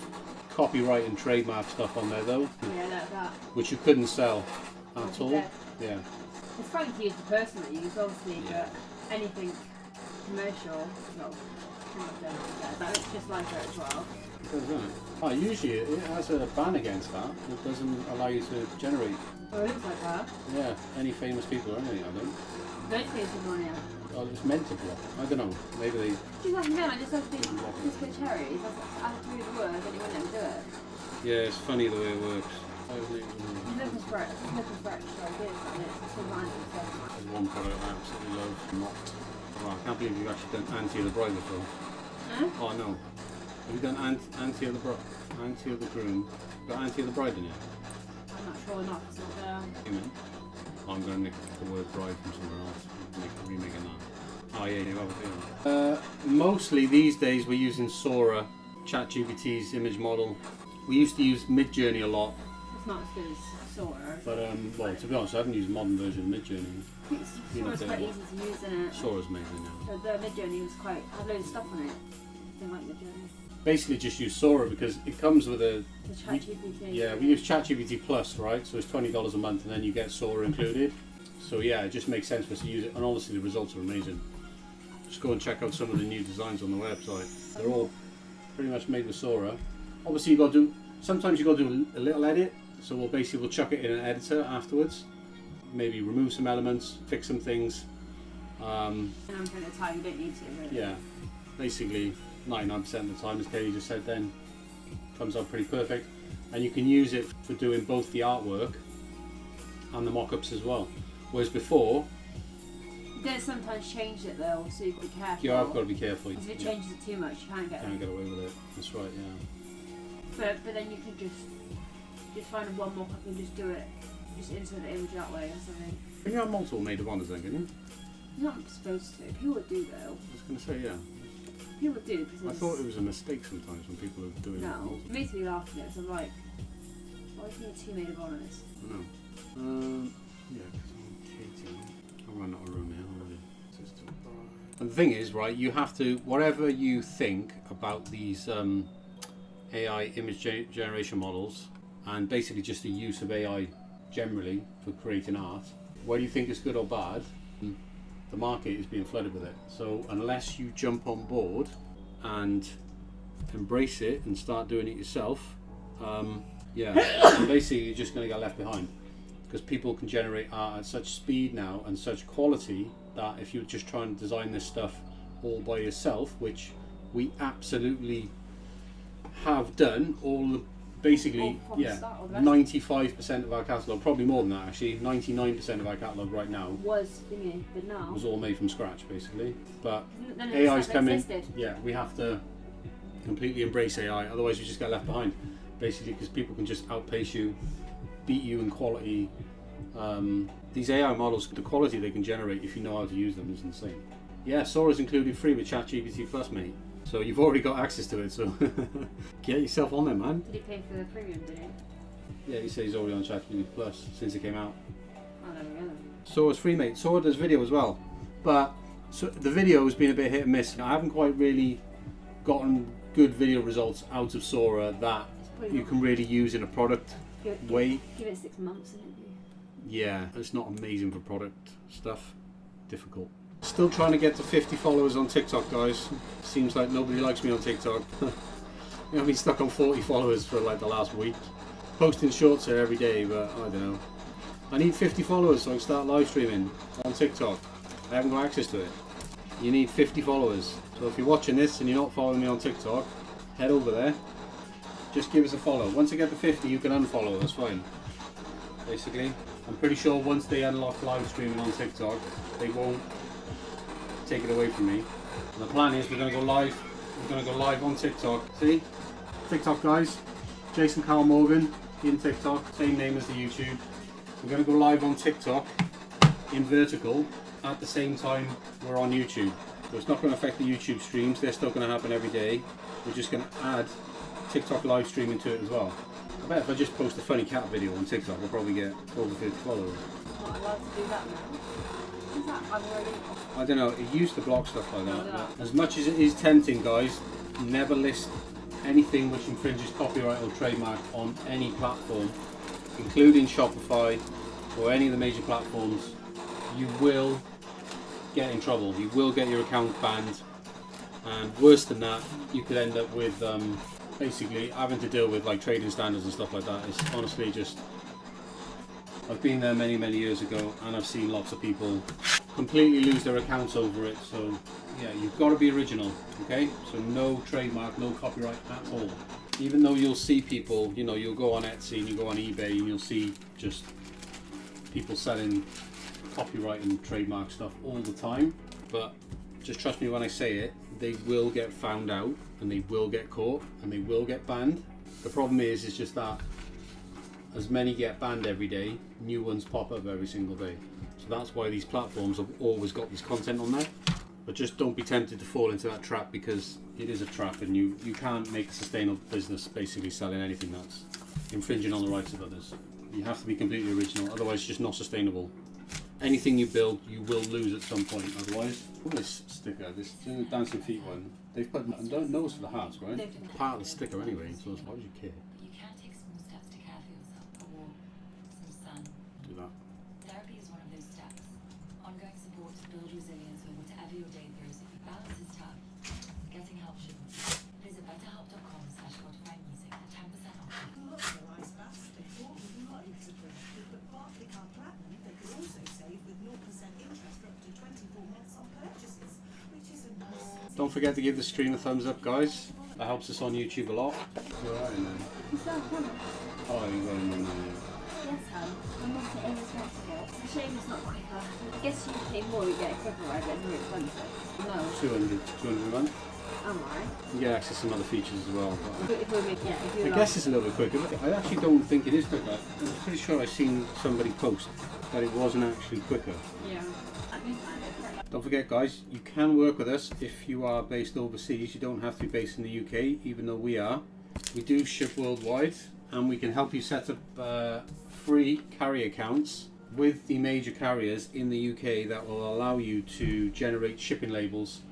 S1: copyright and trademark stuff on there though,
S2: Yeah, like that.
S1: which you couldn't sell at all.
S2: Yeah.
S1: Yeah.
S2: It's fine to use the personal use, obviously, but anything commercial, well, that looks just like it as well.
S1: It does, doesn't it? Oh, usually it has a ban against that. It doesn't allow you to generate,
S2: Oh, it looks like that.
S1: yeah, any famous people or anything, I think.
S2: Those things are on here.
S1: Oh, it's meant to block. I don't know. Maybe they.
S2: Just like again, I just have to do this with cherries. I have to read the word, and it wouldn't let me do it.
S1: Yeah, it's funny the way it works.
S2: He's looking for extra ideas, and it's so random stuff.
S1: There's one product I absolutely love. Not. Oh, I can't believe you've actually done Auntie of the Bride before.
S2: Huh?
S1: Oh no. Have you done Auntie of the Auntie of the Groom? Got Auntie of the Bride in it?
S2: I'm not sure or not. It's not there.
S1: Amen. I'm going to nick the word bride from somewhere else. Remaking that. Oh yeah, you have it. Mostly these days we're using Sora, ChatGPT's image model. We used to use Midjourney a lot.
S2: It's not as good as Sora.
S1: But well, to be honest, I haven't used a modern version of Midjourney.
S2: Sora's quite easy to use, isn't it?
S1: Sora's amazing now.
S2: So the Midjourney was had loads of stuff on it. I didn't like Midjourney.
S1: Basically, just use Sora because it comes with a.
S2: The ChatGPT.
S1: Yeah, we use ChatGPT Plus, right? So it's $20 a month, and then you get Sora included. So yeah, it just makes sense for us to use it, and obviously the results are amazing. Just go and check out some of the new designs on the website. They're all pretty much made with Sora. Obviously, you got to do. Sometimes you got to do a little edit. So we'll chuck it in an editor afterwards. Maybe remove some elements, fix some things.
S2: And I'm trying to time, you don't need to, really.
S1: Yeah, basically 99% of the time, as Katie just said then, comes out pretty perfect. And you can use it for doing both the artwork and the mock-ups as well. Whereas before...
S2: You don't sometimes change it though, so you've got to be careful.
S1: Yeah, I've got to be careful.
S2: Because if it changes it too much, you can't get
S1: away with it. That's right, yeah.
S2: But then you can just find one mock-up and just do it, just insert the image that way or something.
S1: Can you have multiple made of honours then, can you?
S2: You're not supposed to. People do though.
S1: I was going to say, yeah.
S2: People do because
S1: I thought it was a mistake sometimes when people are doing
S2: no.
S1: it.
S2: It makes me laugh at it. So I'm like, why is there two maid of honours?
S1: I know. Yeah, because I'm Katie. I'll run out of room here already. And the thing is, right, you have to, whatever you think about these AI image generation models, and basically just the use of AI generally for creating art, whether you think it's good or bad, the market is being flooded with it. So unless you jump on board and embrace it and start doing it yourself, basically you're just going to get left behind, because people can generate art at such speed now and such quality that if you're just trying to design this stuff all by yourself, which we absolutely have done, basically 95% of our catalogue, probably more than that actually, 99% of our catalogue right now
S2: was thingy, but now
S1: was all made from scratch basically. But
S2: none of
S1: AI's
S2: this
S1: coming.
S2: existed.
S1: Yeah, we have to completely embrace AI, otherwise we just get left behind basically, because people can just outpace you, beat you in quality. These AI models, the quality they can generate if you know how to use them is insane. Yeah, Sora's included free with ChatGPT Plus, mate. So you've already got access to it, so get yourself on there, man.
S2: Did he pay for the premium, did he?
S1: Yeah, he says he's already on ChatGPT Plus since it came out.
S2: Oh, there we go.
S1: Sora's free, mate. Sora does video as well. But the video has been a bit hit and miss. I haven't quite really gotten good video results out of Sora that you can really use in a product way.
S2: Give it 6 months, isn't it?
S1: Yeah, it's not amazing for product stuff. Difficult. Still trying to get to 50 followers on TikTok, guys. Seems like nobody likes me on TikTok. I've been stuck on 40 followers for like the last week. Posting shorts here every day, but I don't know. I need 50 followers so I can start live streaming on TikTok. I haven't got access to it. You need 50 followers. So if you're watching this and you're not following me on TikTok, head over there. Just give us a follow. Once I get to 50, you can unfollow. That's fine. Basically, I'm pretty sure once they unlock live streaming on TikTok, they won't take it away from me. And the plan is we're going to go live. We're going to go live on TikTok. See, TikTok guys, Jason Carl Morgan in TikTok, same name as the YouTube. We're going to go live on TikTok in vertical at the same time we're on YouTube. So it's not going to affect the YouTube streams. They're still going to happen every day. We're just going to add TikTok live streaming to it as well. I bet if I just post a funny cat video on TikTok, I'll probably get over 50 followers.
S2: Not allowed to do that now. Is that already?
S1: I don't know, it used to block stuff like that. But as much as it is tempting, guys, never list anything which infringes copyright or trademark on any platform, including Shopify or any of the major platforms. You will get in trouble. You will get your account banned, and worse than that, you could end up with basically having to deal with like trading standards and stuff like that. It's honestly just, I've been there many years ago, and I've seen lots of people completely lose their accounts over it. So yeah, you've got to be original, okay? So no trademark, no copyright at all. Even though you'll see people, you know, you'll go on Etsy and you go on eBay and you'll see just people selling copyright and trademark stuff all the time, but just trust me when I say it, they will get found out and they will get caught and they will get banned. The problem is just that as many get banned every day, new ones pop up every single day. So that's why these platforms have always got this content on there. But just don't be tempted to fall into that trap, because it is a trap, and you can't make a sustainable business basically selling anything that's infringing on the rights of others. You have to be completely original, otherwise it's just not sustainable. Anything you build, you will lose at some point, otherwise. Look at this sticker, this dancing feet one. They've put nose for the hearts, right? Part of the sticker anyway, so why would you care?
S5: You can take small steps to care for yourself. A walk, some sun.
S1: Do that.
S5: Therapy is one of those steps. Ongoing support to build resilience for whatever your day throws. If your balance is tough, getting help shouldn't. Visit betterhelp.com/spotify music for 10% off.
S4: Look, their eyes fast. They thought we were not integrated. With the Barclaycard Platinum, they could also save with 0% interest for up to 24 months on purchases, which is a nice...
S1: Don't forget to give the stream a thumbs up, guys. That helps us on YouTube a lot. You're right, man.
S2: Is that a camera?
S1: Oh, you're going in there.
S2: Yes, hon. I'm not saying it's not quicker. It's a shame it's not quicker. I guess you pay more, you get it quicker, right? But it's more expensive. No.
S1: 200 a month.
S2: Am I?
S1: You get access to some other features as well. But
S2: If we're making, yeah, if you're
S1: I guess it's a little bit quicker. I actually don't think it is quicker. I'm pretty sure I've seen somebody post that it wasn't actually quicker.
S2: Yeah. I mean,
S1: Don't forget, guys, you can work with us if you are based overseas. You don't have to be based in the UK, even though we are. We do ship worldwide, and we can help you set up free carrier accounts with the major carriers in the UK that will allow you to generate shipping labels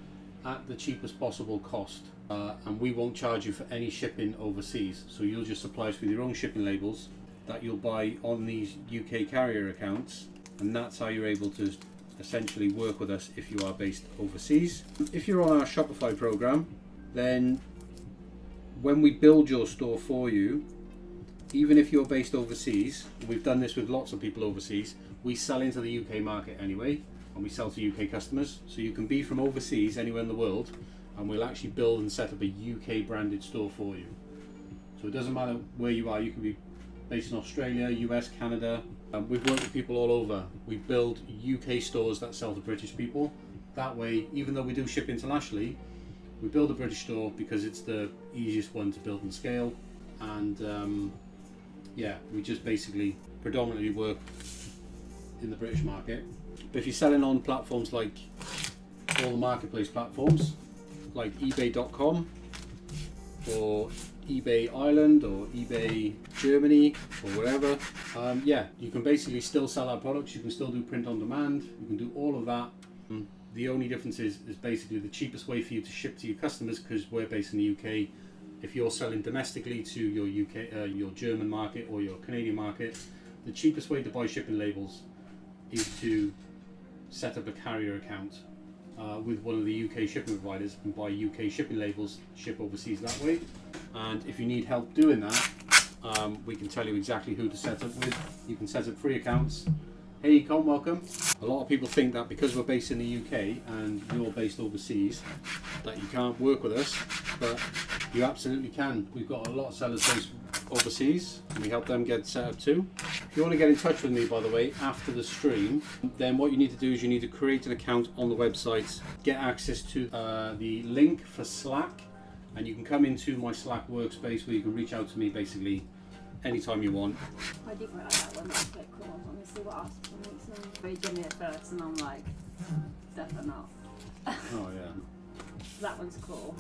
S1: at the cheapest possible cost. And we won't charge you for any shipping overseas. So you'll just supply us with your own shipping labels that you'll buy on these UK carrier accounts, and that's how you're able to essentially work with us if you are based overseas. If you're on our Shopify program, then when we build your store for you, even if you're based overseas, we've done this with lots of people overseas, we sell into the UK market anyway, and we sell to UK customers. So you can be from overseas anywhere in the world, and we'll actually build and set up a UK branded store for you. So it doesn't matter where you are. You can be based in Australia, US, Canada. We've worked with people all over. We build UK stores that sell to British people. That way, even though we do ship internationally, we build a British store because it's the easiest one to build and scale. And yeah, we just basically predominantly work in the British market. But if you're selling on platforms like all the marketplace platforms, like eBay.com or eBay Ireland or eBay Germany or wherever, yeah, you can basically still sell our products. You can still do print on demand. You can do all of that. The only difference is basically the cheapest way for you to ship to your customers, because we're based in the UK. If you're selling domestically to your UK, your German market or your Canadian market, the cheapest way to buy shipping labels is to set up a carrier account with one of the UK shipping providers and buy UK shipping labels, ship overseas that way. And if you need help doing that, we can tell you exactly who to set up with. You can set up free accounts. Hey Ecom, welcome. A lot of people think that because we're based in the UK and you're based overseas that you can't work with us, but you absolutely can. We've got a lot of sellers based overseas and we help them get set up too. If you want to get in touch with me, by the way, after the stream, then what you need to do is you need to create an account on the website, get access to the link for Slack, and you can come into my Slack workspace where you can reach out to me basically anytime you want.
S2: I do quite like that one. That's quite cool. I'm gonna see what else makes them. Very Jimmy at first, and I'm like, definitely not.
S1: Oh yeah.
S2: That one's cool.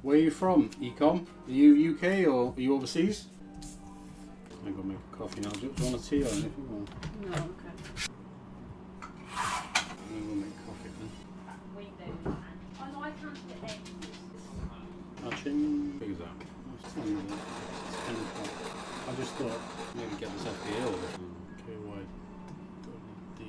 S1: Where are you from, Ecom? Are you UK or are you overseas? I'm gonna make a coffee now. Do you want a tea or anything? Or?
S2: No, okay.
S1: I'm gonna make coffee then.
S2: We do. Oh no, I can't do it then.
S1: How big is that? It's 10 minutes. It's 10 o'clock. I just thought maybe get this FDA over. KY. D.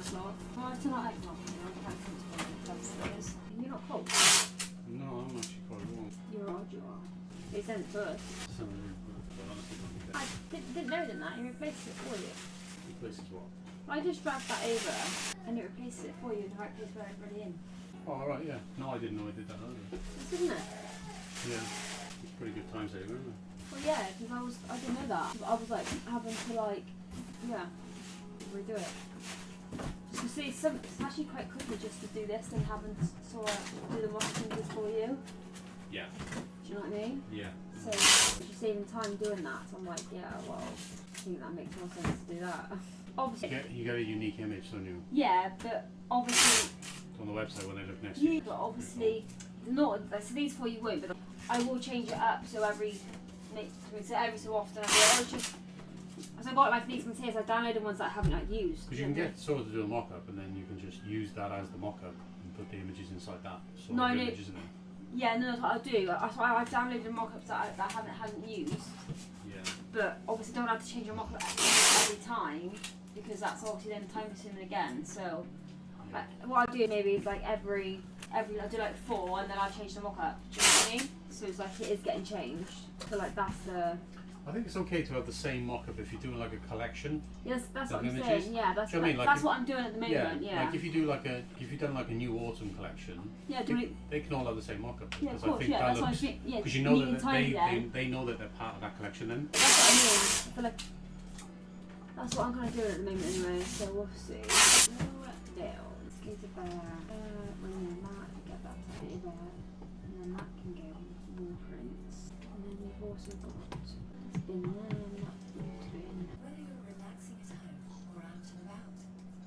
S2: o'clock. Oh, tonight, no, I'm practicing downstairs. You're not cold?
S1: No, I'm actually quite warm.
S2: You're odd, you are. They sent it first. I didn't know that. He replaced it for you.
S1: Replaces what?
S2: I just dragged that over and it replaced it for you in the right place where it's already in.
S1: Oh, alright, yeah. No, I didn't know I did that earlier.
S2: This isn't it?
S1: Yeah. It's pretty good time saver, isn't it?
S2: Well, yeah, because I didn't know that. I was like having to redo it. So see, it's actually quite quicker just to do this than having to sort of do the marketing just for you.
S1: Yeah.
S2: Do you know what I mean?
S1: Yeah.
S2: So if you're saving time doing that, so I'm like, yeah, well, I think that makes more sense to do that. Obviously.
S1: You get a unique image, don't you?
S2: Yeah, but obviously.
S1: It's on the website when they look next to
S2: Yeah,
S1: you.
S2: but obviously, not so these four you won't, but I will change it up so every so often. I just. So I got like these ones here, so I downloaded ones that I haven't used.
S1: Because you can get sort of do a mock-up and then you can just use that as the mock-up and put the images inside that sort of image, isn't it?
S2: Yeah, no, that's what I do. I've downloaded mock-ups that I hadn't used.
S1: Yeah.
S2: But obviously don't have to change your mock-up every time because that's obviously then time consuming again. So what I do maybe is like every I do like 4 and then I change the mock-up. Do you know what I mean? So it's like it is getting changed. So like that's the.
S1: I think it's okay to have the same mock-up if you're doing like a collection.
S2: Yes, that's what I'm
S1: images.
S2: saying. Yeah, that's
S1: Do you know what I mean?
S2: that's what I'm doing at the moment. Yeah.
S1: Like if you do like if you've done like a new autumn collection,
S2: Yeah,
S1: they can all have the same mock-up.
S2: Yeah, of
S1: Because
S2: course.
S1: I think
S2: Yeah,
S1: that
S2: that's what I
S1: looks,
S2: think. Yeah,
S1: because you know
S2: neat and
S1: that
S2: tidy then.
S1: they know that they're part of that collection then.
S2: That's what I mean. I feel like that's what I'm kind of doing at the moment anyway. So we'll see. Down. Let's go to bear. And then that get that teddy bear, and then that can go more prints. And then we've also got it's been there. And that's been twin.
S5: Whether you're relaxing at home or out and about,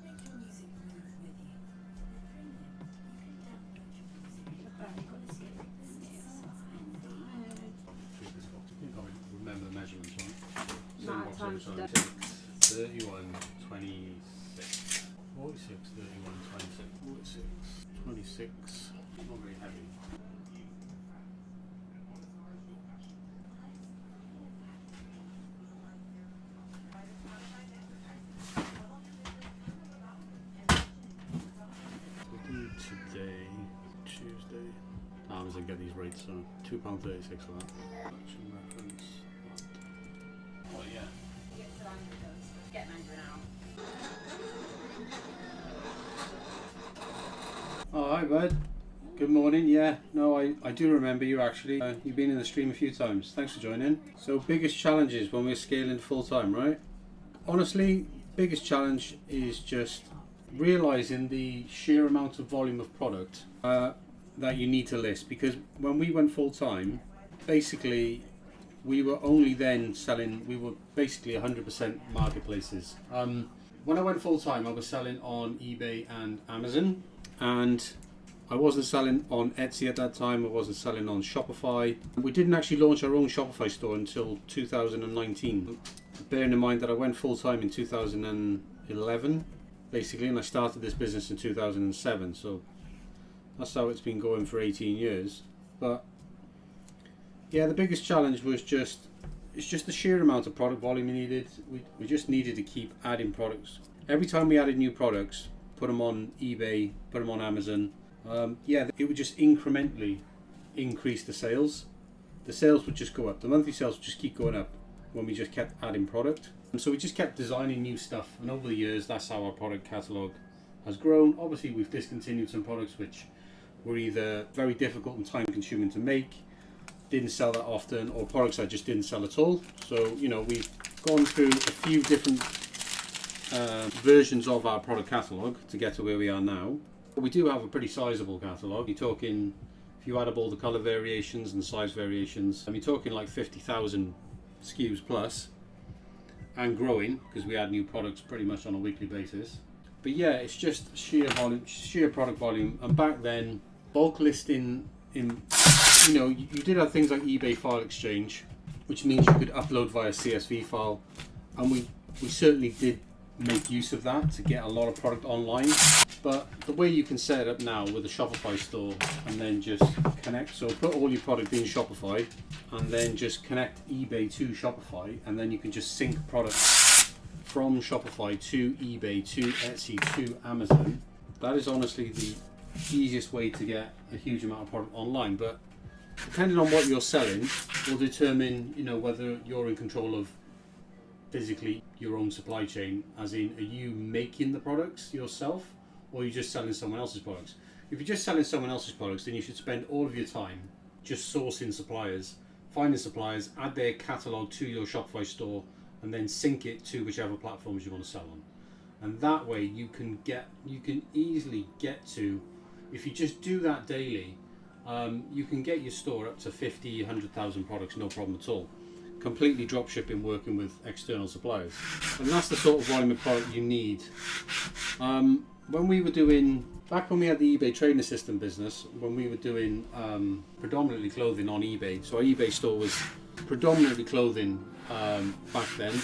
S5: make your music move with you. With Premium, you can download your music.
S2: I've got this here. This is
S1: You can't remember the measurements, right?
S2: No, times
S1: 31, 26. 46, 31, 26. 46, 26. Not very heavy. We'll do today, Tuesday. Amazon get these rates, so £2.36 for that. Action reference. Oh yeah.
S2: Get Mandarin out.
S1: Oh, hi bud. Good morning. Yeah, no, I do remember you actually. You've been in the stream a few times. Thanks for joining. So biggest challenges when we're scaling full time, right? Honestly, biggest challenge is just realizing the sheer amount of volume of product that you need to list. Because when we went full time, basically we were only then selling, we were basically 100% marketplaces. When I went full time, I was selling on eBay and Amazon, and I wasn't selling on Etsy at that time. I wasn't selling on Shopify. We didn't actually launch our own Shopify store until 2019. Bearing in mind that I went full time in 2011, basically, and I started this business in 2007. So that's how it's been going for 18 years. But yeah, the biggest challenge was it's just the sheer amount of product volume we needed. We just needed to keep adding products. Every time we added new products, put them on eBay, put them on Amazon, it would just incrementally increase the sales. The sales would just go up. The monthly sales would just keep going up when we just kept adding product. And so we just kept designing new stuff. And over the years, that's how our product catalogue has grown. Obviously, we've discontinued some products which were either very difficult and time consuming to make, didn't sell that often, or products that just didn't sell at all. So, you know, we've gone through a few different versions of our product catalogue to get to where we are now. But we do have a pretty sizable catalogue. You're talking, if you add up all the colour variations and size variations, you're talking like 50,000 SKUs plus, and growing, because we add new products pretty much on a weekly basis. But yeah, it's just sheer volume, sheer product volume. And back then, bulk listing in, you know, you did have things like eBay file exchange, which means you could upload via CSV file, and we certainly did make use of that to get a lot of product online. But the way you can set it up now with a Shopify store and then just connect, so put all your product in Shopify and then just connect eBay to Shopify, and then you can just sync products from Shopify to eBay to Etsy to Amazon, that is honestly the easiest way to get a huge amount of product online. But depending on what you're selling will determine, you know, whether you're in control of physically your own supply chain, as in, are you making the products yourself or are you just selling someone else's products? If you're just selling someone else's products, then you should spend all of your time just sourcing suppliers, finding suppliers, add their catalog to your Shopify store, and then sync it to whichever platforms you want to sell on. And that way you can easily get to, if you just do that daily, you can get your store up to 50, 100,000 products, no problem at all. Completely drop shipping, working with external suppliers. And that's the sort of volume of product you need. When we were doing, back when we had the eBay Trading Assistant business, when we were doing predominantly clothing on eBay, so our eBay store was predominantly clothing back then,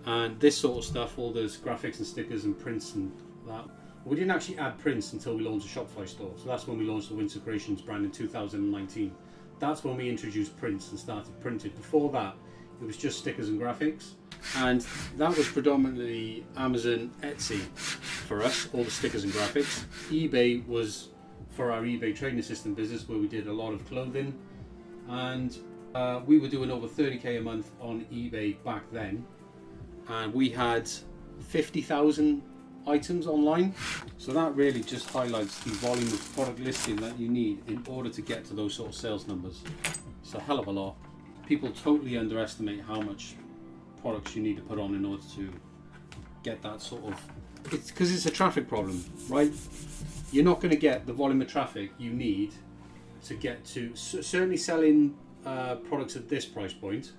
S1: and this sort of stuff, all those graphics and stickers and prints and that. We didn't actually add prints until we launched a Shopify store, so that's when we launched the Winter Creations brand in 2019. That's when we introduced prints and started printing. Before that, it was just stickers and graphics, and that was predominantly Amazon, Etsy for us, all the stickers and graphics. eBay was for our eBay Trading Assistant business, where we did a lot of clothing, and we were doing over 30k a month on eBay back then, and we had 50,000 items online. So that really just highlights the volume of product listing that you need in order to get to those sort of sales numbers. It's a hell of a lot. People totally underestimate how much products you need to put on in order to get that sort of, it's because it's a traffic problem, right? You're not going to get the volume of traffic you need to get to, certainly selling products at this price point,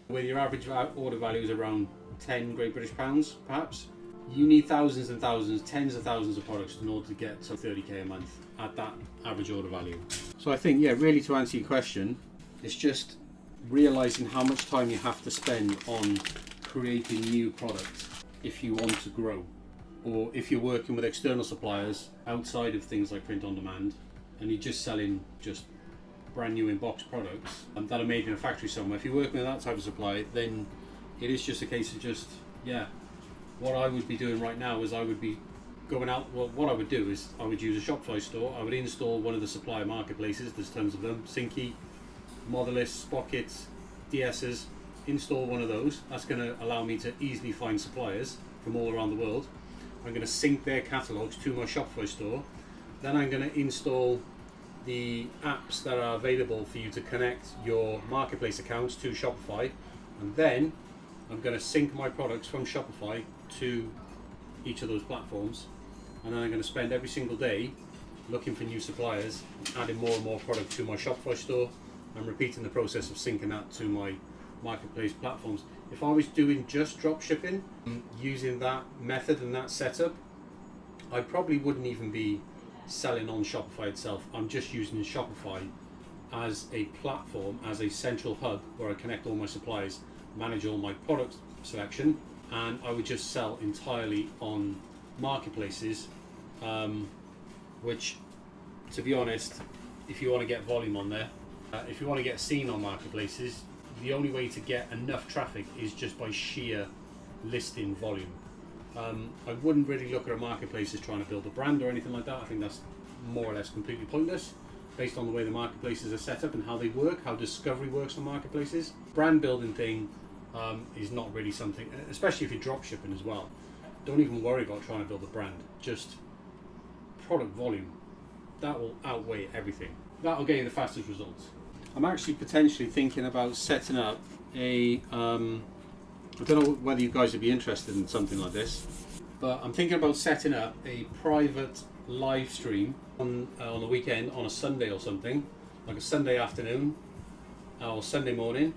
S1: where your average order value is around 10 Great British pounds perhaps. You need thousands and thousands, tens of thousands of products in order to get to 30k a month at that average order value. So I think, yeah, really to answer your question, it's just realizing how much time you have to spend on creating new products if you want to grow, or if you're working with external suppliers outside of things like print on demand, and you're just selling just brand new in-box products that are made in a factory somewhere. If you're working with that type of supply, then it is just a case of just, yeah, what I would be doing right now is I would be going out, well, what I would do is I would use a Shopify store. I would install one of the supplier marketplaces, there's tons of them, Synchy, Motherless, Spockets, DS's, install one of those. That's going to allow me to easily find suppliers from all around the world. I'm going to sync their catalogs to my Shopify store. Then I'm going to install the apps that are available for you to connect your marketplace accounts to Shopify, and then I'm going to sync my products from Shopify to each of those platforms, and then I'm going to spend every single day looking for new suppliers, adding more and more product to my Shopify store, and repeating the process of syncing that to my marketplace platforms. If I was doing just drop shipping using that method and that setup, I probably wouldn't even be selling on Shopify itself. I'm just using Shopify as a platform, as a central hub where I connect all my suppliers, manage all my product selection, and I would just sell entirely on marketplaces, which, to be honest, if you want to get volume on there, if you want to get seen on marketplaces, the only way to get enough traffic is just by sheer listing volume. I wouldn't really look at a marketplace as trying to build a brand or anything like that. I think that's more or less completely pointless based on the way the marketplaces are set up and how they work, how discovery works on marketplaces. Brand building thing is not really something, especially if you're drop shipping as well. Don't even worry about trying to build a brand, just product volume. That will outweigh everything. That will get you the fastest results. I'm actually potentially thinking about setting up a, I don't know whether you guys would be interested in something like this, but I'm thinking about setting up a private live stream on the weekend, on a Sunday or something, like a Sunday afternoon or Sunday morning.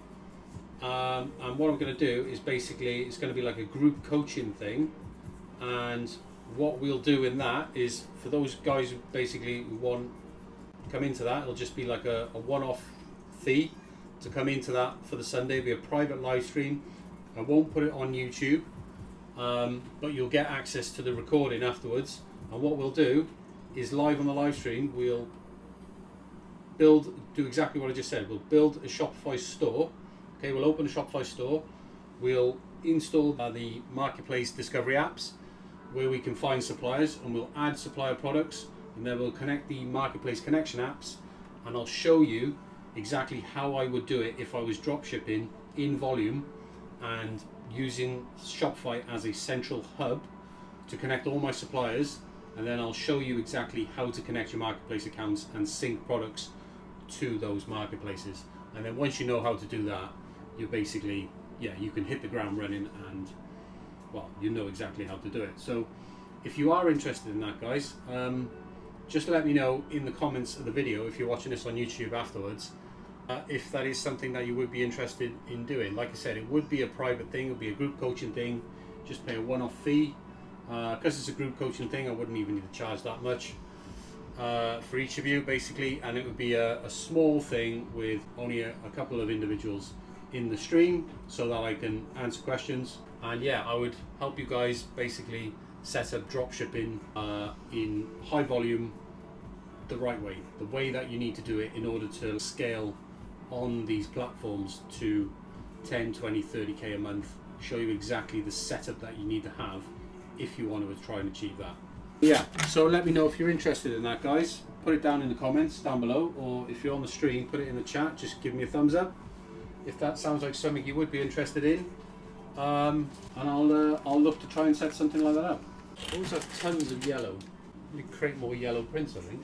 S1: And what I'm going to do is basically, it's going to be like a group coaching thing, and what we'll do in that is, for those guys who basically want to come into that, it'll just be like a one-off fee to come into that for the Sunday. It'll be a private live stream. I won't put it on YouTube, but you'll get access to the recording afterwards. And what we'll do is, live on the live stream, we'll do exactly what I just said. We'll build a Shopify store. Okay, we'll open a Shopify store. We'll installed the marketplace discovery apps where we can find suppliers, and we'll add supplier products, and then we'll connect the marketplace connection apps, and I'll show you exactly how I would do it if I was drop shipping in volume and using Shopify as a central hub to connect all my suppliers. And then I'll show you exactly how to connect your marketplace accounts and sync products to those marketplaces. And then once you know how to do that, you're basically, you can hit the ground running, and well, you know exactly how to do it. So if you are interested in that, guys, just let me know in the comments of the video, if you're watching this on YouTube afterwards, if that is something that you would be interested in doing. Like I said, it would be a private thing, it would be a group coaching thing, just pay a one-off fee. Because it's a group coaching thing, I wouldn't even need to charge that much for each of you, basically, and it would be a small thing with only a couple of individuals in the stream so that I can answer questions. And yeah, I would help you guys basically set up drop shipping in high volume the right way, the way that you need to do it in order to scale on these platforms to 10, 20, 30k a month. Show you exactly the setup that you need to have if you want to try and achieve that. Yeah, so let me know if you're interested in that, guys. Put it down in the comments down below, or if you're on the stream, put it in the chat. Just give me a thumbs up if that sounds like something you would be interested in, and I'll look to try and set something like that up. I always have tons of yellow. We create more yellow prints, I think.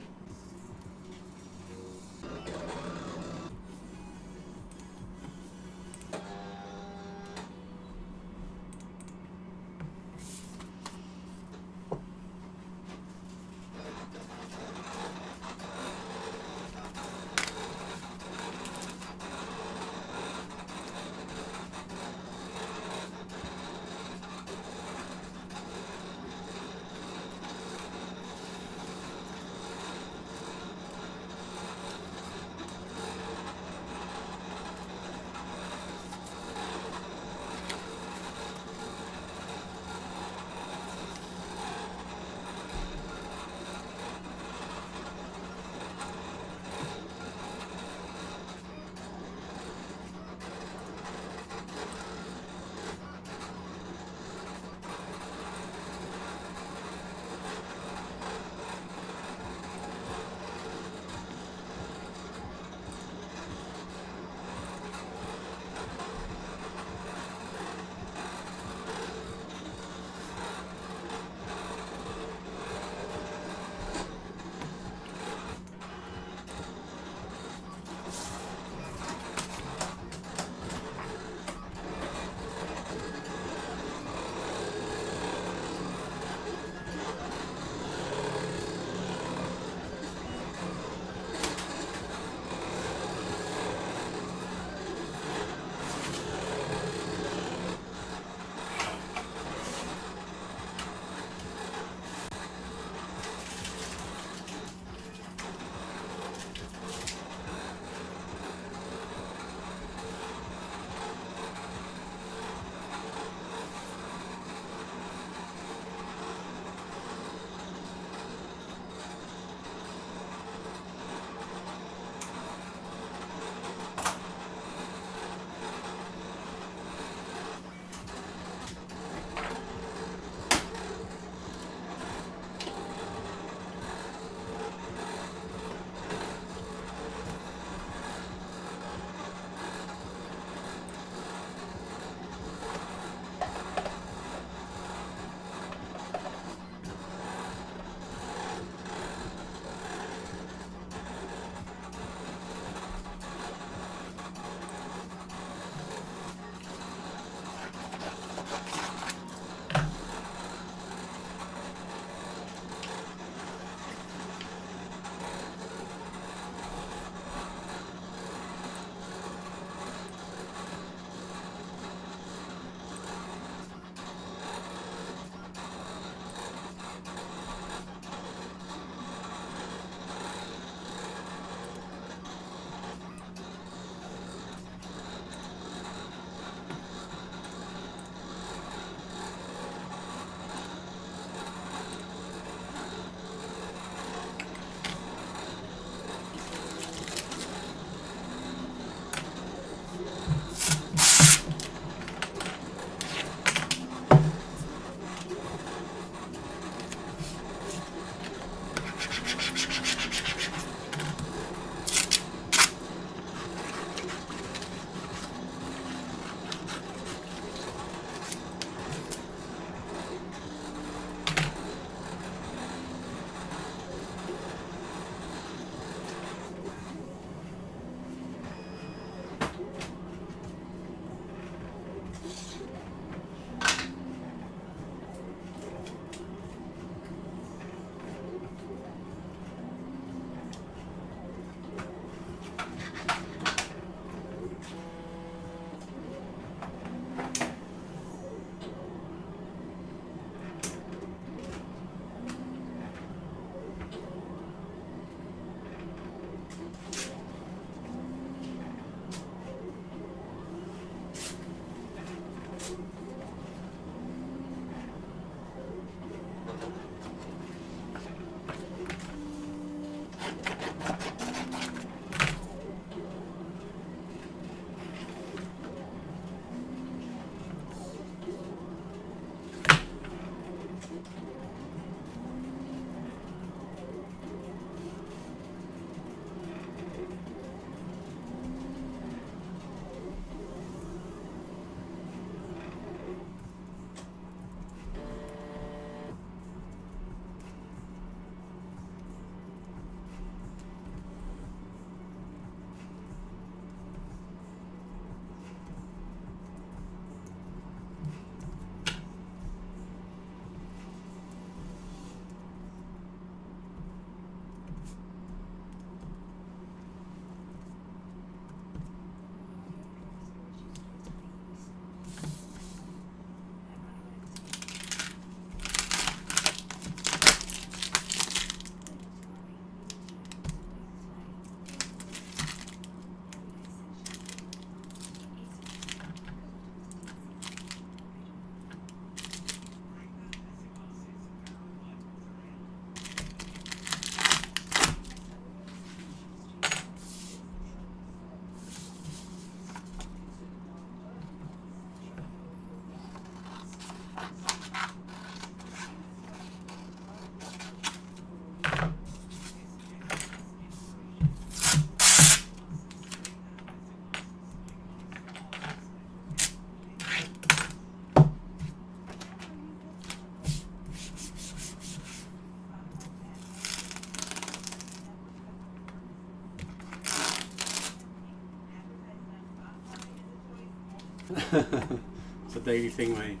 S1: It's a daily thing, mate.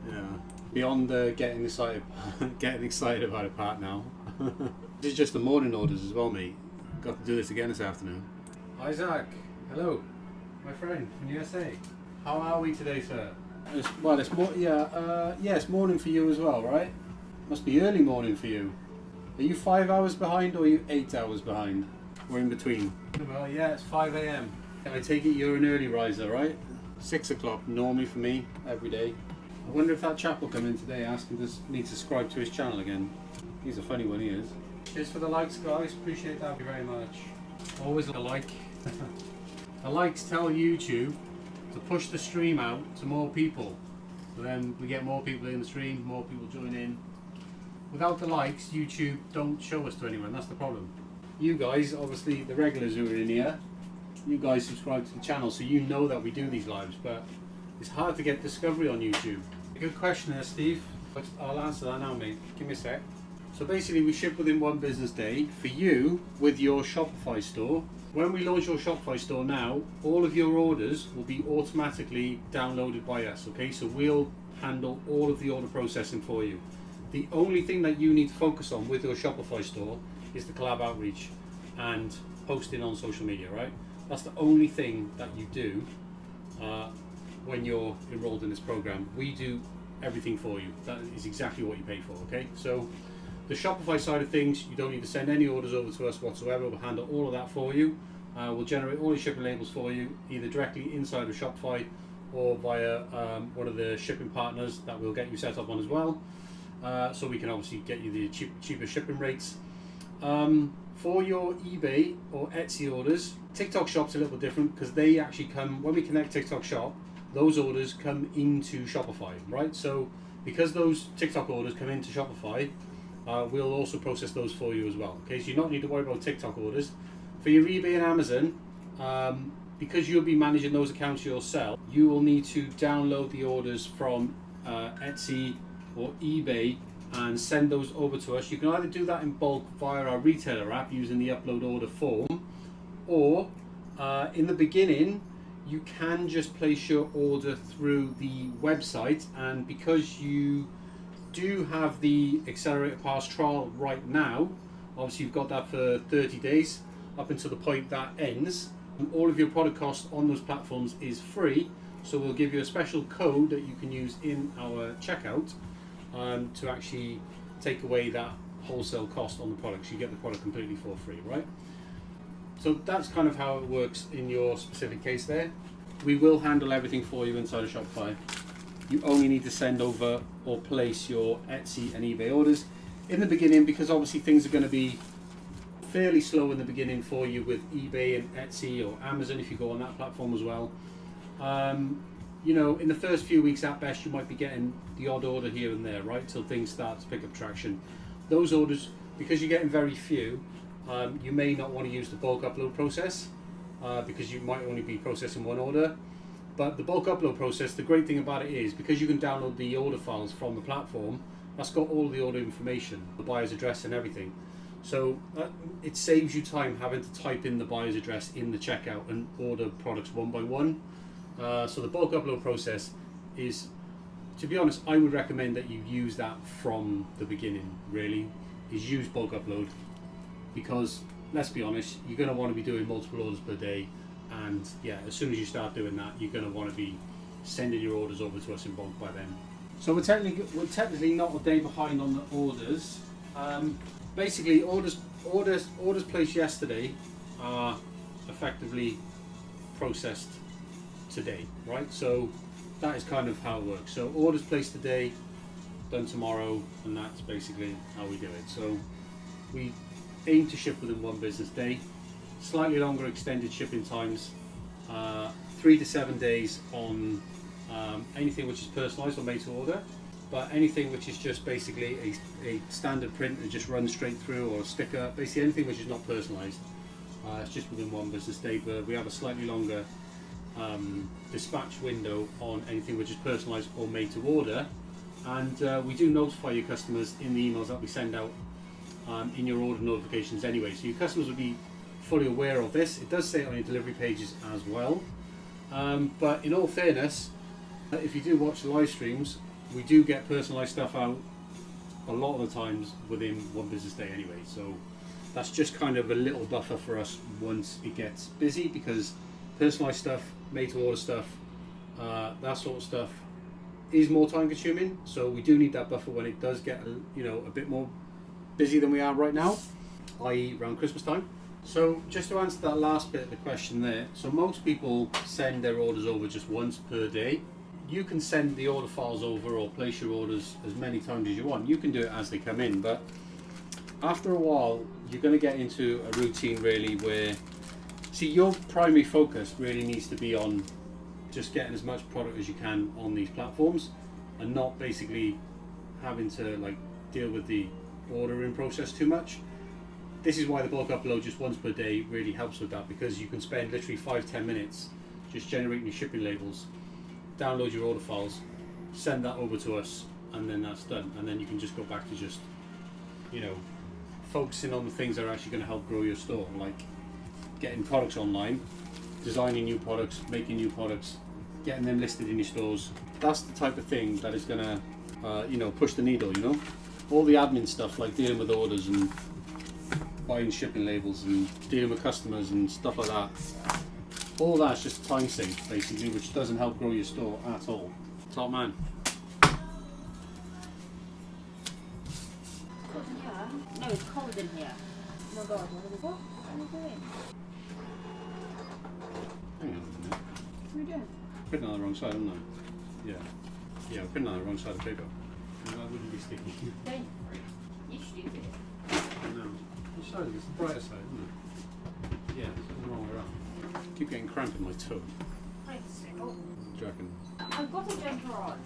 S1: Yeah. Beyond getting excited, getting excited about a part now. This is just the morning orders as well, mate. Got to do this again this afternoon. Isaac, hello, my friend from the USA. How are we today, sir? It's more, it's morning for you as well, right? Must be early morning for you. Are you 5 hours behind or are you 8 hours behind? Or in between? Well, yeah, it's 5 a.m. I take it you're an early riser, right? 6 o'clock normally for me, every day. I wonder if that chap will come in today asking me to subscribe to his channel again. He's a funny one, he is. Cheers for the likes, guys. Appreciate that very much. Always a like. The likes tell YouTube to push the stream out to more people. So then we get more people in the stream, more people join in. Without the likes, YouTube don't show us to anyone. That's the problem. You guys, obviously the regulars who are in here, you guys subscribe to the channel, so you know that we do these lives, but it's hard to get discovery on YouTube. Good question there, Steve. I'll answer that now, mate. Give me a sec. So basically we ship within 1 business day. For you, with your Shopify store, when we launch your Shopify store now, all of your orders will be automatically downloaded by us, okay? So we'll handle all of the order processing for you. The only thing that you need to focus on with your Shopify store is the collab outreach and posting on social media, right? That's the only thing that you do when you're enrolled in this program. We do everything for you. That is exactly what you pay for, okay? So the Shopify side of things, you don't need to send any orders over to us whatsoever. We'll handle all of that for you. We'll generate all your shipping labels for you, either directly inside of Shopify or via one of the shipping partners that we'll get you set up on as well. So we can obviously get you the cheaper shipping rates. For your eBay or Etsy orders, TikTok Shop's a little different because they actually come, when we connect TikTok Shop, those orders come into Shopify, right? So because those TikTok orders come into Shopify, we'll also process those for you as well. Okay, so you don't need to worry about TikTok orders. For your eBay and Amazon, because you'll be managing those accounts yourself, you will need to download the orders from Etsy or eBay and send those over to us. You can either do that in bulk via our retailer app using the upload order form, or in the beginning you can just place your order through the website, and because you do have the accelerated pass trial right now, obviously you've got that for 30 days up until the point that ends, and all of your product cost on those platforms is free. So we'll give you a special code that you can use in our checkout to actually take away that wholesale cost on the product. So you get the product completely for free, right? So that's kind of how it works in your specific case there. We will handle everything for you inside of Shopify. You only need to send over or place your Etsy and eBay orders in the beginning, because obviously things are going to be fairly slow in the beginning for you with eBay and Etsy or Amazon if you go on that platform as well. You know, in the first few weeks at best you might be getting the odd order here and there, right, till things start to pick up traction. Those orders, because you're getting very few, you may not want to use the bulk upload process because you might only be processing one order. But the bulk upload process, the great thing about it is because you can download the order files from the platform, that's got all the order information, the buyer's address and everything. So it saves you time having to type in the buyer's address in the checkout and order products one by one. So the bulk upload process is, to be honest, I would recommend that you use that from the beginning, really, is use bulk upload, because let's be honest, you're going to want to be doing multiple orders per day, and yeah, as soon as you start doing that, you're going to want to be sending your orders over to us in bulk by then. So we're technically not a day behind on the orders. Basically, orders placed yesterday are effectively processed today, right? So that is kind of how it works. So orders placed today, done tomorrow, and that's basically how we do it. So we aim to ship within 1 business day. Slightly longer extended shipping times, 3 to 7 days on anything which is personalized or made to order. But anything which is just basically a standard print that just runs straight through, or a sticker, basically anything which is not personalized, it's just within 1 business day. But we have a slightly longer dispatch window on anything which is personalized or made to order, and we do notify your customers in the emails that we send out in your order notifications anyway, so your customers will be fully aware of this. It does say it on your delivery pages as well. But in all fairness, if you do watch the live streams, we do get personalised stuff out a lot of the times within one business day anyway. So that's just kind of a little buffer for us once it gets busy, because personalised stuff, made to order stuff, that sort of stuff is more time consuming. So we do need that buffer when it does get a bit more busy than we are right now, i.e. around Christmas time. So just to answer that last bit of the question there, so most people send their orders over just once per day. You can send the order files over or place your orders as many times as you want. You can do it as they come in, but after a while you're going to get into a routine really where, see, your primary focus really needs to be on just getting as much product as you can on these platforms and not basically having to like deal with the ordering process too much. This is why the bulk upload just once per day really helps with that, because you can spend literally 5-10 minutes just generating your shipping labels, download your order files, send that over to us, and then that's done. And then you can just go back to just, focusing on the things that are actually going to help grow your store, like getting products online, designing new products, making new products, getting them listed in your stores. That's the type of thing that is going to, push the needle. All the admin stuff like dealing with orders and buying shipping labels and dealing with customers and stuff like that. All that's just a time sink basically, which doesn't help grow your store at all. Top man.
S2: Cold in here? No, it's cold in here. Oh my god, what are you doing?
S1: Hang on a minute.
S2: What are you doing?
S1: Putting it on the wrong side, haven't I? Yeah, I'm putting it on the wrong side of the paper. No, that wouldn't be sticky.
S2: Don't. You stupid.
S1: No. Which side is it? It's the brighter side, isn't it? Yeah, it's the wrong way around. I keep getting cramp in my toe.
S2: Wait a second. Oh,
S1: Do you reckon?
S2: I've got a jumper on.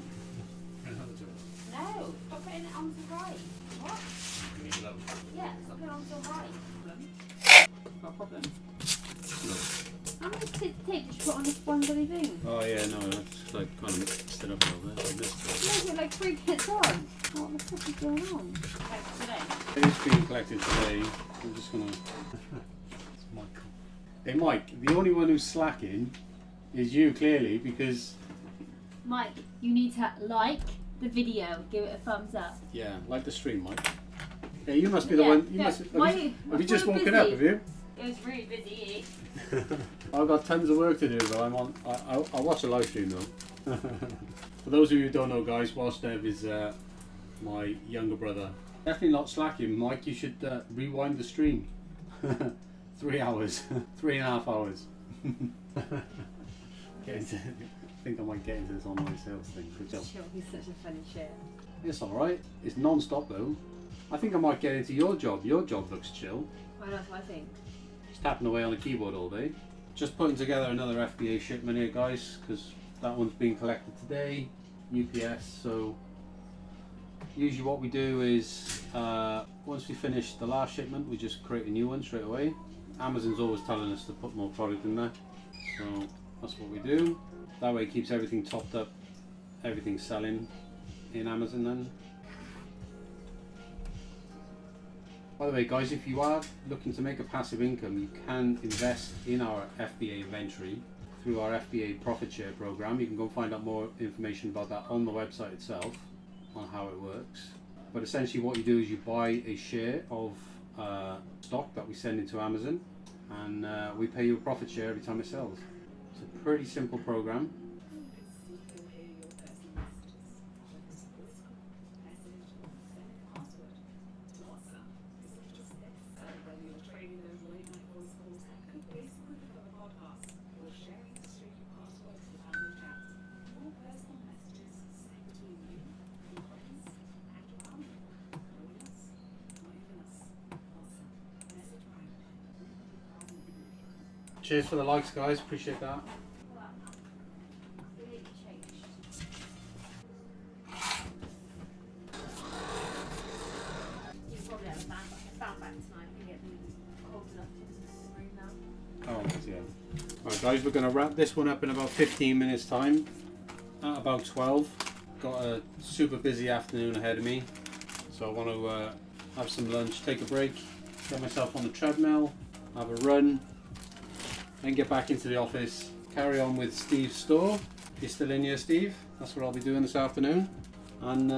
S1: Another toe.
S2: No, stop putting it on so high. What?
S1: You need gloves.
S2: Yeah, stop putting it on so high. No problem.
S1: No.
S2: How much does it take to put on this one bloody thing?
S1: Oh yeah, no, that's like kind of mixed it up a little bit. I missed it.
S2: No, like 3 bits on. What the fuck is going on? Like today.
S1: It is being collected today. I'm just gonna. It's Michael. Hey Mike, the only one who's slacking is you, clearly, because
S2: Mike, you need to like the video, give it a thumbs up.
S1: yeah, like the stream, Mike. Yeah, you must be the one. You must. Have you just woken up? Have you?
S2: It was really busy.
S1: I've got tons of work to do though. I'll watch a live stream though. For those of you who don't know, guys, whilst Dev is my younger brother, definitely not slacking. Mike, you should rewind the stream. 3 hours, 3.5 hours. I think I might get into this online sales thing. Good job.
S2: Sure, he's such a funny shit.
S1: It's alright. It's non-stop though. I think I might get into your job. Your job looks chill.
S2: Well, that's what I think.
S1: Just tapping away on the keyboard all day. Just putting together another FBA shipment here, guys, because that one's being collected today. UPS. So usually what we do is once we finish the last shipment, we just create a new one straight away. Amazon's always telling us to put more product in there, so that's what we do. That way it keeps everything topped up, everything selling in Amazon then. By the way, guys, if you are looking to make a passive income, you can invest in our FBA inventory through our FBA profit share program. You can go find out more information about that on the website itself, on how it works. But essentially what you do is you buy a share of stock that we send into Amazon, and we pay you a profit share every time it sells. It's a pretty simple program. Cheers for the likes, guys. Appreciate that. Oh, yeah. Alright, guys, we're going to wrap this one up in about 15 minutes' time. At about 12. Got a super busy afternoon ahead of me. So I want to have some lunch, take a break, get myself on the treadmill, have a run, then get back into the office carry on with Steve's store. You're still in here, Steve? That's what I'll be doing this afternoon. And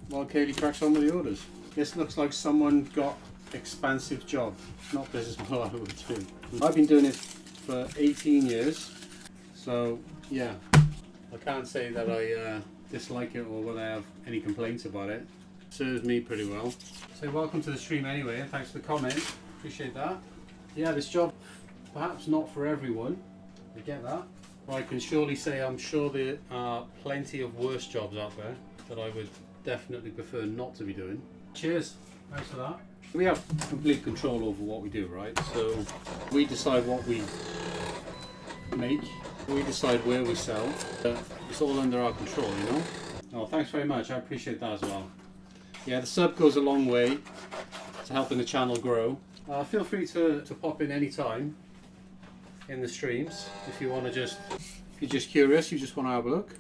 S1: while Kaylee cracks on with the orders. This looks like someone got expansive job. Not business model I would do. I've been doing it for 18 years. So yeah, I can't say that I dislike it or whether I have any complaints about it. Serves me pretty well. So welcome to the stream anyway, and thanks for the comment. Appreciate that. Yeah, this job, perhaps not for everyone. I get that. But I can surely say I'm sure there are plenty of worse jobs out there that I would definitely prefer not to be doing. Cheers. Thanks for that. We have complete control over what we do, right? So we decide what we make. We decide where we sell. It's all under our control, you know? Oh, thanks very much. I appreciate that as well. Yeah, the sub goes a long way to helping the channel grow. Feel free to pop in any time in the streams if you want to if you're just curious, you just want to have a look.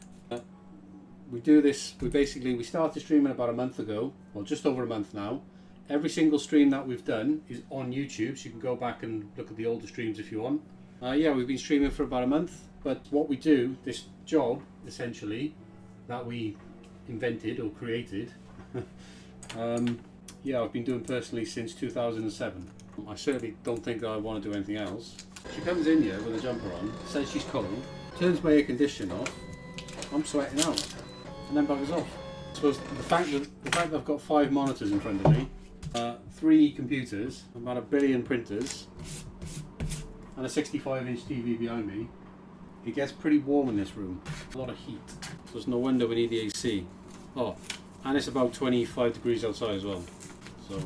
S1: We do this, we started streaming about a month ago, well just over a month now. Every single stream that we've done is on YouTube, so you can go back and look at the older streams if you want. Yeah, we've been streaming for about a month, but what we do, this job essentially, that we invented or created, yeah, I've been doing personally since 2007. I certainly don't think that I want to do anything else. She comes in here with a jumper on, says she's cold, turns my air conditioner off, I'm sweating out, and then buggers off. I suppose the fact that I've got 5 monitors in front of me, 3 computers, about 1 billion printers, and a 65-inch TV behind me, it gets pretty warm in this room. A lot of heat. So it's no wonder we need the AC. Oh, and it's about 25 degrees outside as well. So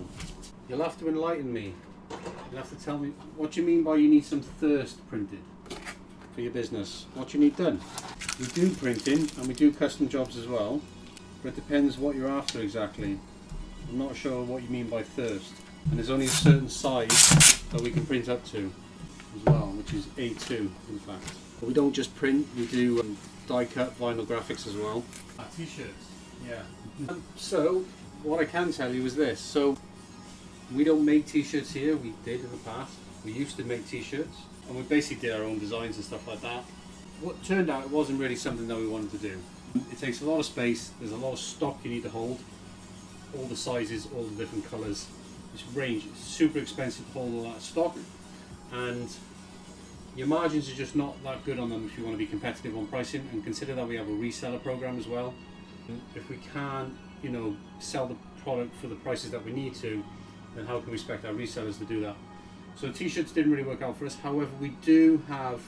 S1: you'll have to enlighten me. You'll have to tell me what you mean by you need some thirst printed for your business. What you need done. We do printing and we do custom jobs as well, but it depends what you're after exactly. I'm not sure what you mean by thirst. And there's only a certain size that we can print up to as well, which is A2 in fact. But we don't just print, we do die cut vinyl graphics as well. T-shirts, yeah. So what I can tell you is this. So we don't make t-shirts here, we did in the past. We used to make t-shirts and we basically did our own designs and stuff like that. What turned out it wasn't really something that we wanted to do. It takes a lot of space, there's a lot of stock you need to hold, all the sizes, all the different colours. This range is super expensive to hold all that stock, and your margins are just not that good on them if you want to be competitive on pricing. And consider that we have a reseller program as well. If we can't, you know, sell the product for the prices that we need to, then how can we expect our resellers to do that? So t-shirts didn't really work out for us. However, we do have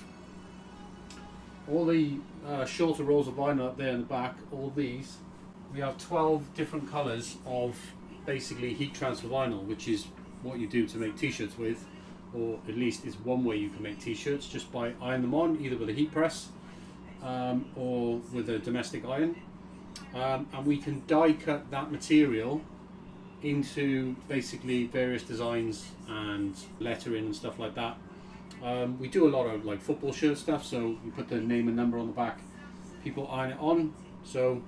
S1: all the shorter rolls of vinyl up there in the back, all these. We have 12 different colours of basically heat transfer vinyl, which is what you do to make t-shirts with, or at least is one way you can make t-shirts, just by iron them on, either with a heat press or with a domestic iron. And we can die cut that material into basically various designs and lettering and stuff like that. We do a lot of like football shirt stuff, so you put the name and number on the back, people iron it on. So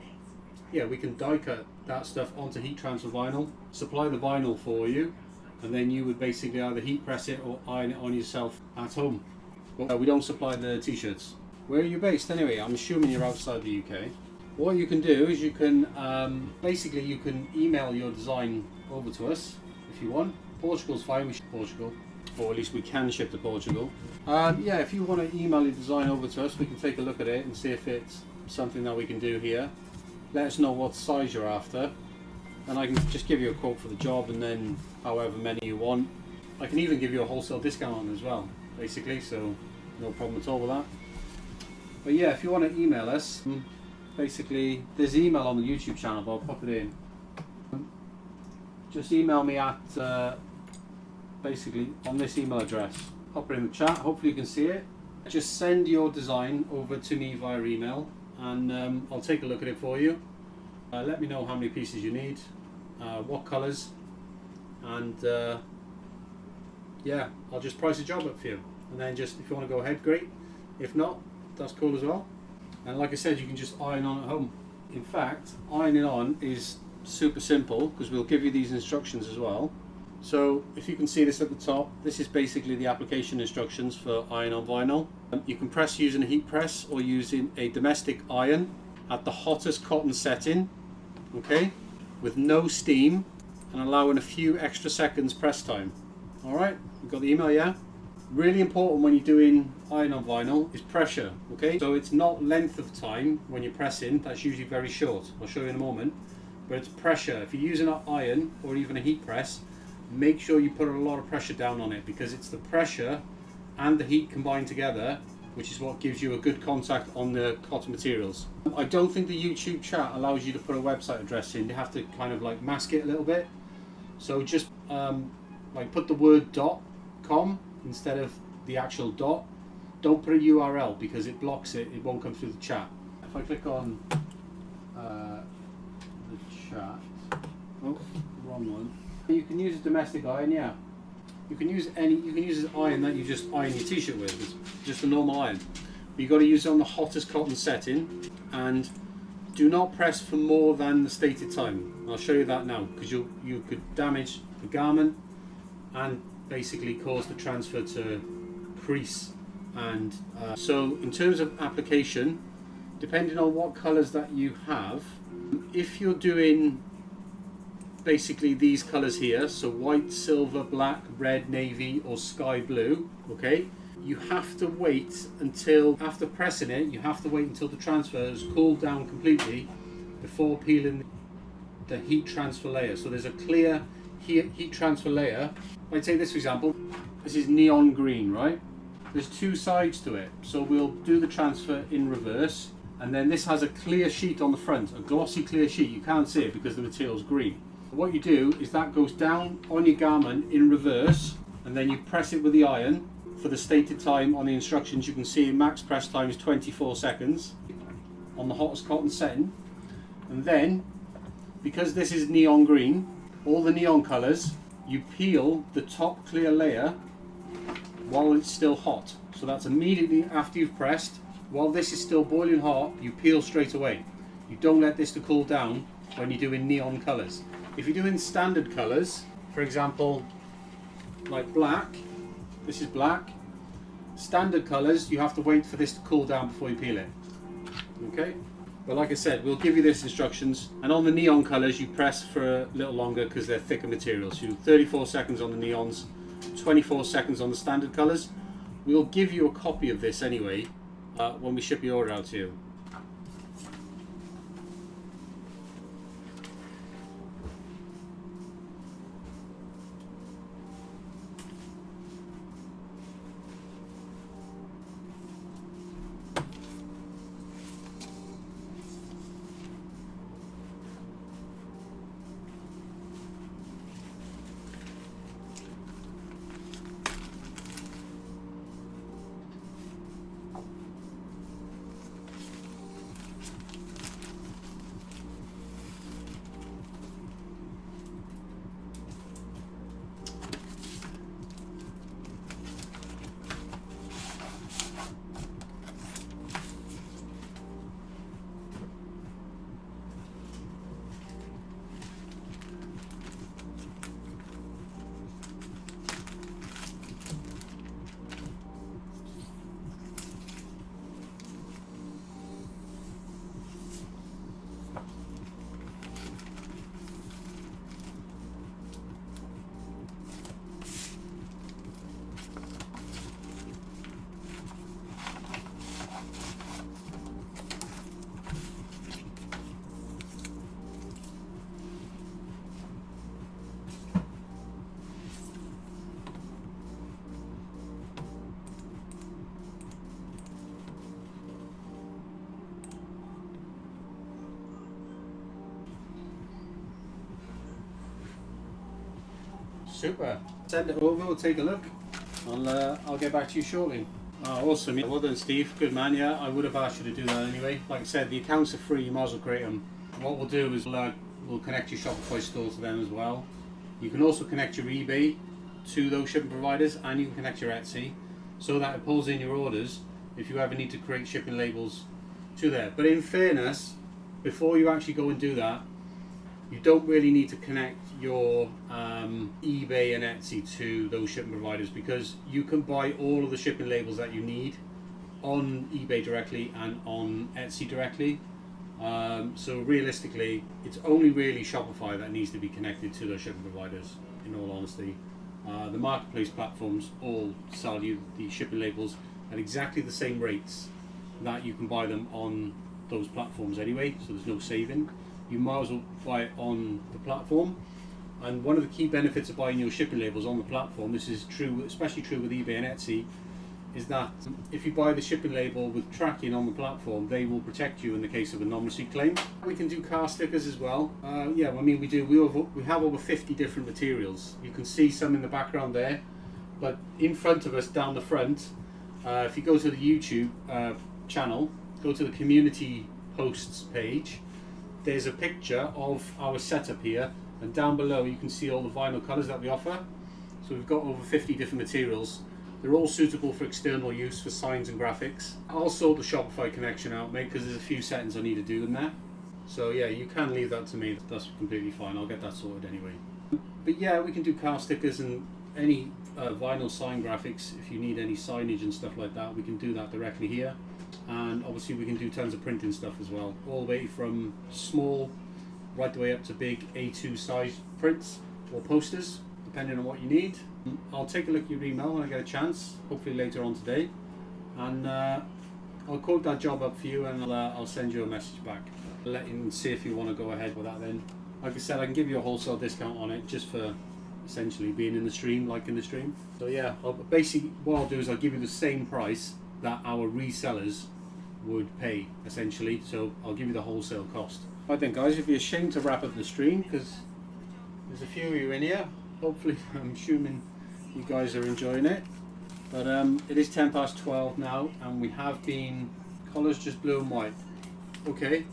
S1: yeah, we can die cut that stuff onto heat transfer vinyl, supply the vinyl for you, and then you would basically either heat press it or iron it on yourself at home. But we don't supply the t-shirts. Where are you based anyway? I'm assuming you're outside the UK. What you can do is you can basically you can email your design over to us if you want. Portugal's fine, we ship to Portugal, or at least we can ship to Portugal. Yeah, if you want to email your design over to us, we can take a look at it and see if it's something that we can do here. Let us know what size you're after, and I can just give you a quote for the job, and then however many you want. I can even give you a wholesale discount on it as well, basically, so no problem at all with that. But yeah, if you want to email us, basically there's email on the YouTube channel, but I'll pop it in. Just email me at basically on this email address. Pop it in the chat, hopefully you can see it. Just send your design over to me via email, and I'll take a look at it for you. Let me know how many pieces you need, what colours, and yeah, I'll just price a job up for you. And then just, if you want to go ahead, great. If not, that's cool as well. And like I said, you can just iron on at home. In fact, ironing on is super simple, because we'll give you these instructions as well. So if you can see this at the top, this is basically the application instructions for iron on vinyl. You can press using a heat press or using a domestic iron at the hottest cotton setting, okay, with no steam, and allowing a few extra seconds press time. Alright, you've got the email, yeah? Really important when you're doing iron on vinyl is pressure, okay? So it's not length of time when you're pressing, that's usually very short. I'll show you in a moment. But it's pressure. If you're using an iron or even a heat press, make sure you put a lot of pressure down on it, because it's the pressure and the heat combined together which is what gives you a good contact on the cotton materials. I don't think the YouTube chat allows you to put a website address in. You have to kind of like mask it a little bit. So just like put the word .com instead of the actual dot. Don't put a URL because it blocks it. It won't come through the chat. If I click on the chat, oh, wrong one. You can use a domestic iron, yeah. You can use an iron that you just iron your t-shirt with. It's just a normal iron. But you've got to use it on the hottest cotton setting, and do not press for more than the stated time. I'll show you that now, because you could damage the garment and basically cause the transfer to crease. And so in terms of application, depending on what colours that you have, if you're doing basically these colours here, so white, silver, black, red, navy or sky blue, okay, you have to wait until, after pressing it, you have to wait until the transfer has cooled down completely before peeling the heat transfer layer. So there's a clear heat transfer layer. I'd take this for example, this is neon green, right? There's two sides to it, so we'll do the transfer in reverse, and then this has a clear sheet on the front, a glossy clear sheet. You can't see it because the material's green. What you do is that goes down on your garment in reverse, and then you press it with the iron for the stated time on the instructions. You can see max press time is 24 seconds on the hottest cotton setting. And then, because this is neon green, all the neon colours, you peel the top clear layer while it's still hot. So that's immediately after you've pressed. While this is still boiling hot, you peel straight away. You don't let this to cool down when you're doing neon colours. If you're doing standard colours, for example, like black, this is black, standard colours, you have to wait for this to cool down before you peel it. Okay? But like I said, we'll give you this instructions, and on the neon colours you press for a little longer because they're thicker materials. You do 34 seconds on the neons, 24 seconds on the standard colours. We'll give you a copy of this anyway when we ship your order out to you. Super. Send it over, we'll take a look. I'll get back to you shortly. Awesome. Well done, Steve. Good man, yeah. I would have asked you to do that anyway. Like I said, the accounts are free, you might as well create them. What we'll do is we'll connect your Shopify store to them as well. You can also connect your eBay to those shipping providers, and you can connect your Etsy so that it pulls in your orders if you ever need to create shipping labels to there. But in fairness, before you actually go and do that, you don't really need to connect your eBay and Etsy to those shipping providers, because you can buy all of the shipping labels that you need on eBay directly and on Etsy directly. So realistically, it's only really Shopify that needs to be connected to those shipping providers, in all honesty. The marketplace platforms all sell you the shipping labels at exactly the same rates that you can buy them on those platforms anyway, so there's no saving. You might as well buy it on the platform. And one of the key benefits of buying your shipping labels on the platform, this is true, especially true with eBay and Etsy, is that if you buy the shipping label with tracking on the platform, they will protect you in the case of a non-receipt claim. We can do car stickers as well. Yeah, I mean, we have over 50 different materials. You can see some in the background there, but in front of us, down the front, if you go to the YouTube channel, go to the community posts page, there's a picture of our setup here, and down below you can see all the vinyl colours that we offer. So we've got over 50 different materials. They're all suitable for external use for signs and graphics. I'll sort the Shopify connection out, mate, because there's a few settings I need to do in there. So yeah, you can leave that to me. That's completely fine. I'll get that sorted anyway. But yeah, we can do car stickers and any vinyl sign graphics. If you need any signage and stuff like that, we can do that directly here. And obviously we can do tons of printing stuff as well, all the way from small right the way up to big A2 size prints or posters, depending on what you need. I'll take a look at your email when I get a chance, hopefully later on today, and I'll quote that job up for you, and I'll send you a message back, let you see if you want to go ahead with that. Then, like I said, I can give you a wholesale discount on it just for essentially being in the stream, liking the stream. So yeah, basically what I'll do is I'll give you the same price that our resellers would pay, essentially. So I'll give you the wholesale cost. Right then, guys, it'd be a shame to wrap up the stream because there's a few of you in here. Hopefully, I'm assuming you guys are enjoying it. But it is 12:10 now, and we have been colours just blue and white. Okay.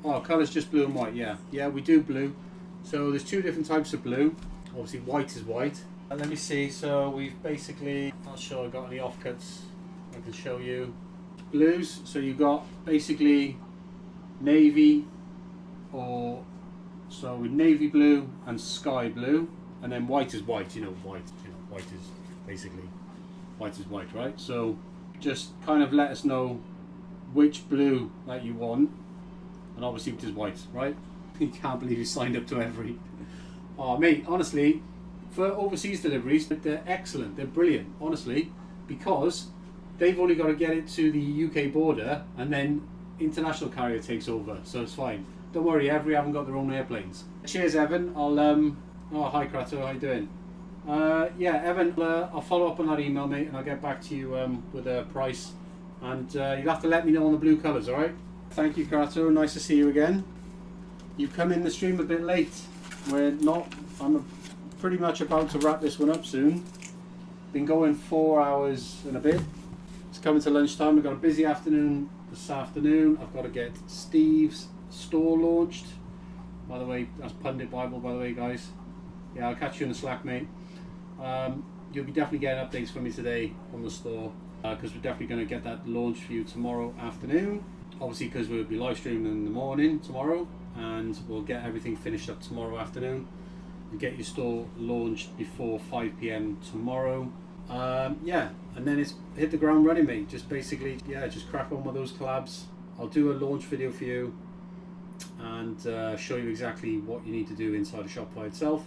S1: Oh, colours just blue and white. Yeah, yeah, we do blue. So there's two different types of blue. Obviously, white is white. And let me see. So we've basically, not sure I got any offcuts. I can show you blues. So you got basically navy, or so with navy blue and sky blue, and then white is white. White is basically white is white, right? So just kind of let us know which blue that you want, and obviously it is white, right? You can't believe you signed up to every. Oh mate, honestly, for overseas deliveries, they're excellent, they're brilliant, honestly, because they've only got to get it to the UK border, and then international carrier takes over, so it's fine. Don't worry, Every haven't got their own airplanes. Cheers, Evan. I'll oh, hi Krato, how you doing? Yeah, Evan, I'll follow up on that email, mate, and I'll get back to you with a price, and you'll have to let me know on the blue colours, alright? Thank you, Krato, nice to see you again. You come in the stream a bit late. I'm pretty much about to wrap this one up soon. Been going 4 hours and a bit. It's coming to lunchtime. We've got a busy afternoon this afternoon. I've got to get Steve's store launched. By the way, that's Pundit Bible, by the way, guys. Yeah, I'll catch you in the Slack, mate. You'll be definitely getting updates from me today on the store, because we're definitely going to get that launched for you tomorrow afternoon. Obviously, because we'll be live streaming in the morning tomorrow, and we'll get everything finished up tomorrow afternoon and get your store launched before 5 PM tomorrow. Yeah, and then it's hit the ground running, mate. Just basically, yeah, just crack on with those collabs. I'll do a launch video for you and show you exactly what you need to do inside of Shopify itself,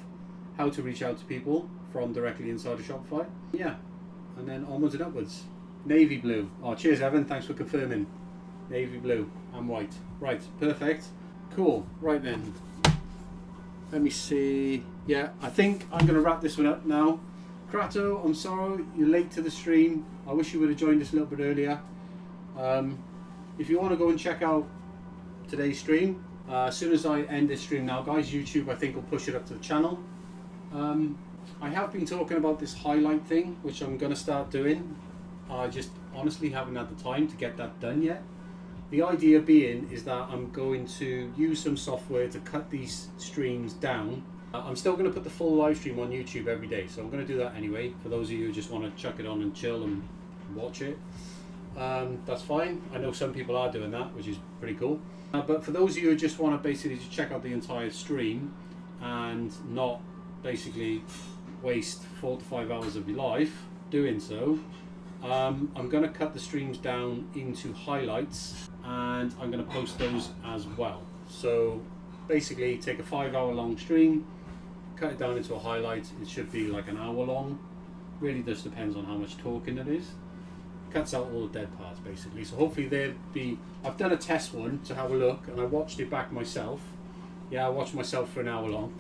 S1: how to reach out to people from directly inside of Shopify. Yeah, and then onwards and upwards. Navy blue. Oh, cheers, Evan. Thanks for confirming. Navy blue and white. Right, perfect. Cool. Right then. Let me see. Yeah, I think I'm going to wrap this one up now. Krato, I'm sorry you're late to the stream. I wish you would have joined us a little bit earlier. If you want to go and check out today's stream, as soon as I end this stream now, guys, YouTube I think will push it up to the channel. I have been talking about this highlight thing, which I'm going to start doing. I just honestly haven't had the time to get that done yet. The idea being is that I'm going to use some software to cut these streams down. I'm still going to put the full live stream on YouTube every day, so I'm going to do that anyway. For those of you who just want to chuck it on and chill and watch it, that's fine. I know some people are doing that, which is pretty cool. But for those of you who just want to basically just check out the entire stream, and not basically waste 4 to 5 hours of your life doing so, I'm going to cut the streams down into highlights, and I'm going to post those as well. So basically take a 5-hour long stream, cut it down into a highlight. It should be like an hour long. Really just depends on how much talking it is. Cuts out all the dead parts basically. So hopefully there'll be, I've done a test one to have a look, and I watched it back myself. Yeah, I watched myself for an hour long.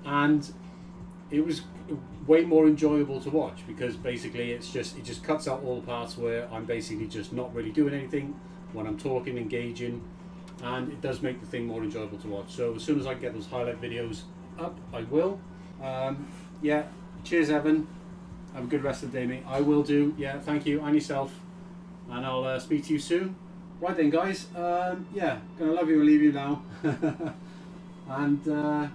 S1: And it was way more enjoyable to watch, because basically it just cuts out all the parts where I'm basically just not really doing anything when I'm talking, engaging, and it does make the thing more enjoyable to watch. So as soon as I get those highlight videos up, I will. Yeah, cheers Evan, have a good rest of the day, mate. I will do. Yeah, thank you, and yourself, and I'll speak to you soon. Right then guys, yeah, gonna love you and leave you now. And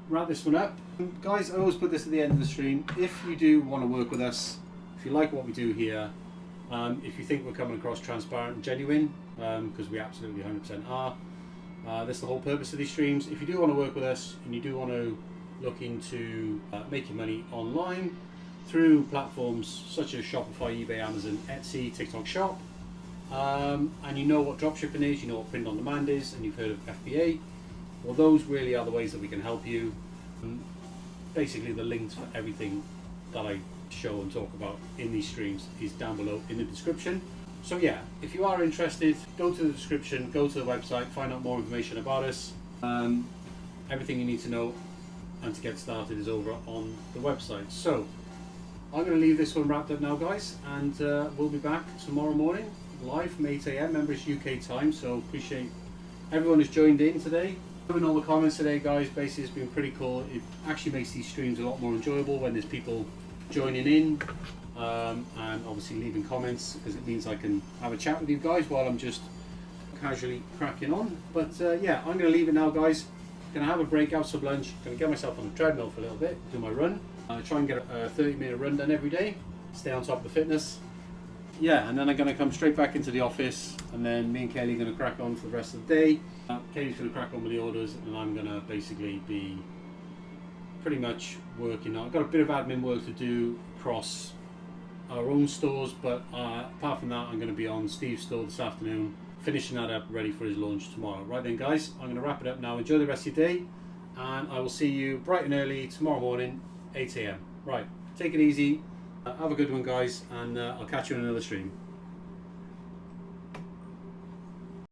S1: wrap this one up. Guys, I always put this at the end of the stream. If you do want to work with us, if you like what we do here, if you think we're coming across transparent and genuine, because we absolutely 100% are, that's the whole purpose of these streams. If you do want to work with us and you do want to look into making money online through platforms such as Shopify, eBay, Amazon, Etsy, TikTok Shop, and you know what dropshipping is, you know what print on demand is, and you've heard of FBA, well, those really are the ways that we can help you. Basically, the links for everything that I show and talk about in these streams is down below in the description. So yeah, if you are interested, go to the description, go to the website, find out more information about us. Everything you need to know and to get started is over on the website. So I'm going to leave this one wrapped up now, guys, and we'll be back tomorrow morning live from 8 AM. Remember, it's UK time, so appreciate everyone who's joined in today. In all the comments today, guys, basically it's been pretty cool. It actually makes these streams a lot more enjoyable when there's people joining in, and obviously leaving comments, because it means I can have a chat with you guys while I'm just casually cracking on. But yeah, I'm going to leave it now, guys. Going to have a break, have some lunch, going to get myself on the treadmill for a little bit, do my run. Try and get a 30-minute run done every day, stay on top of the fitness. Yeah, and then I'm going to come straight back into the office, and then me and Kaylee are going to crack on for the rest of the day. Kaylee's going to crack on with the orders, and I'm going to basically be pretty much working on. I've got a bit of admin work to do across our own stores, but apart from that, I'm going to be on Steve's store this afternoon, finishing that up, ready for his launch tomorrow. Right then, guys, I'm going to wrap it up now. Enjoy the rest of your day, and I will see you bright and early tomorrow morning, 8 AM. Right, take it easy. Have a good one, guys, and I'll catch you in another stream.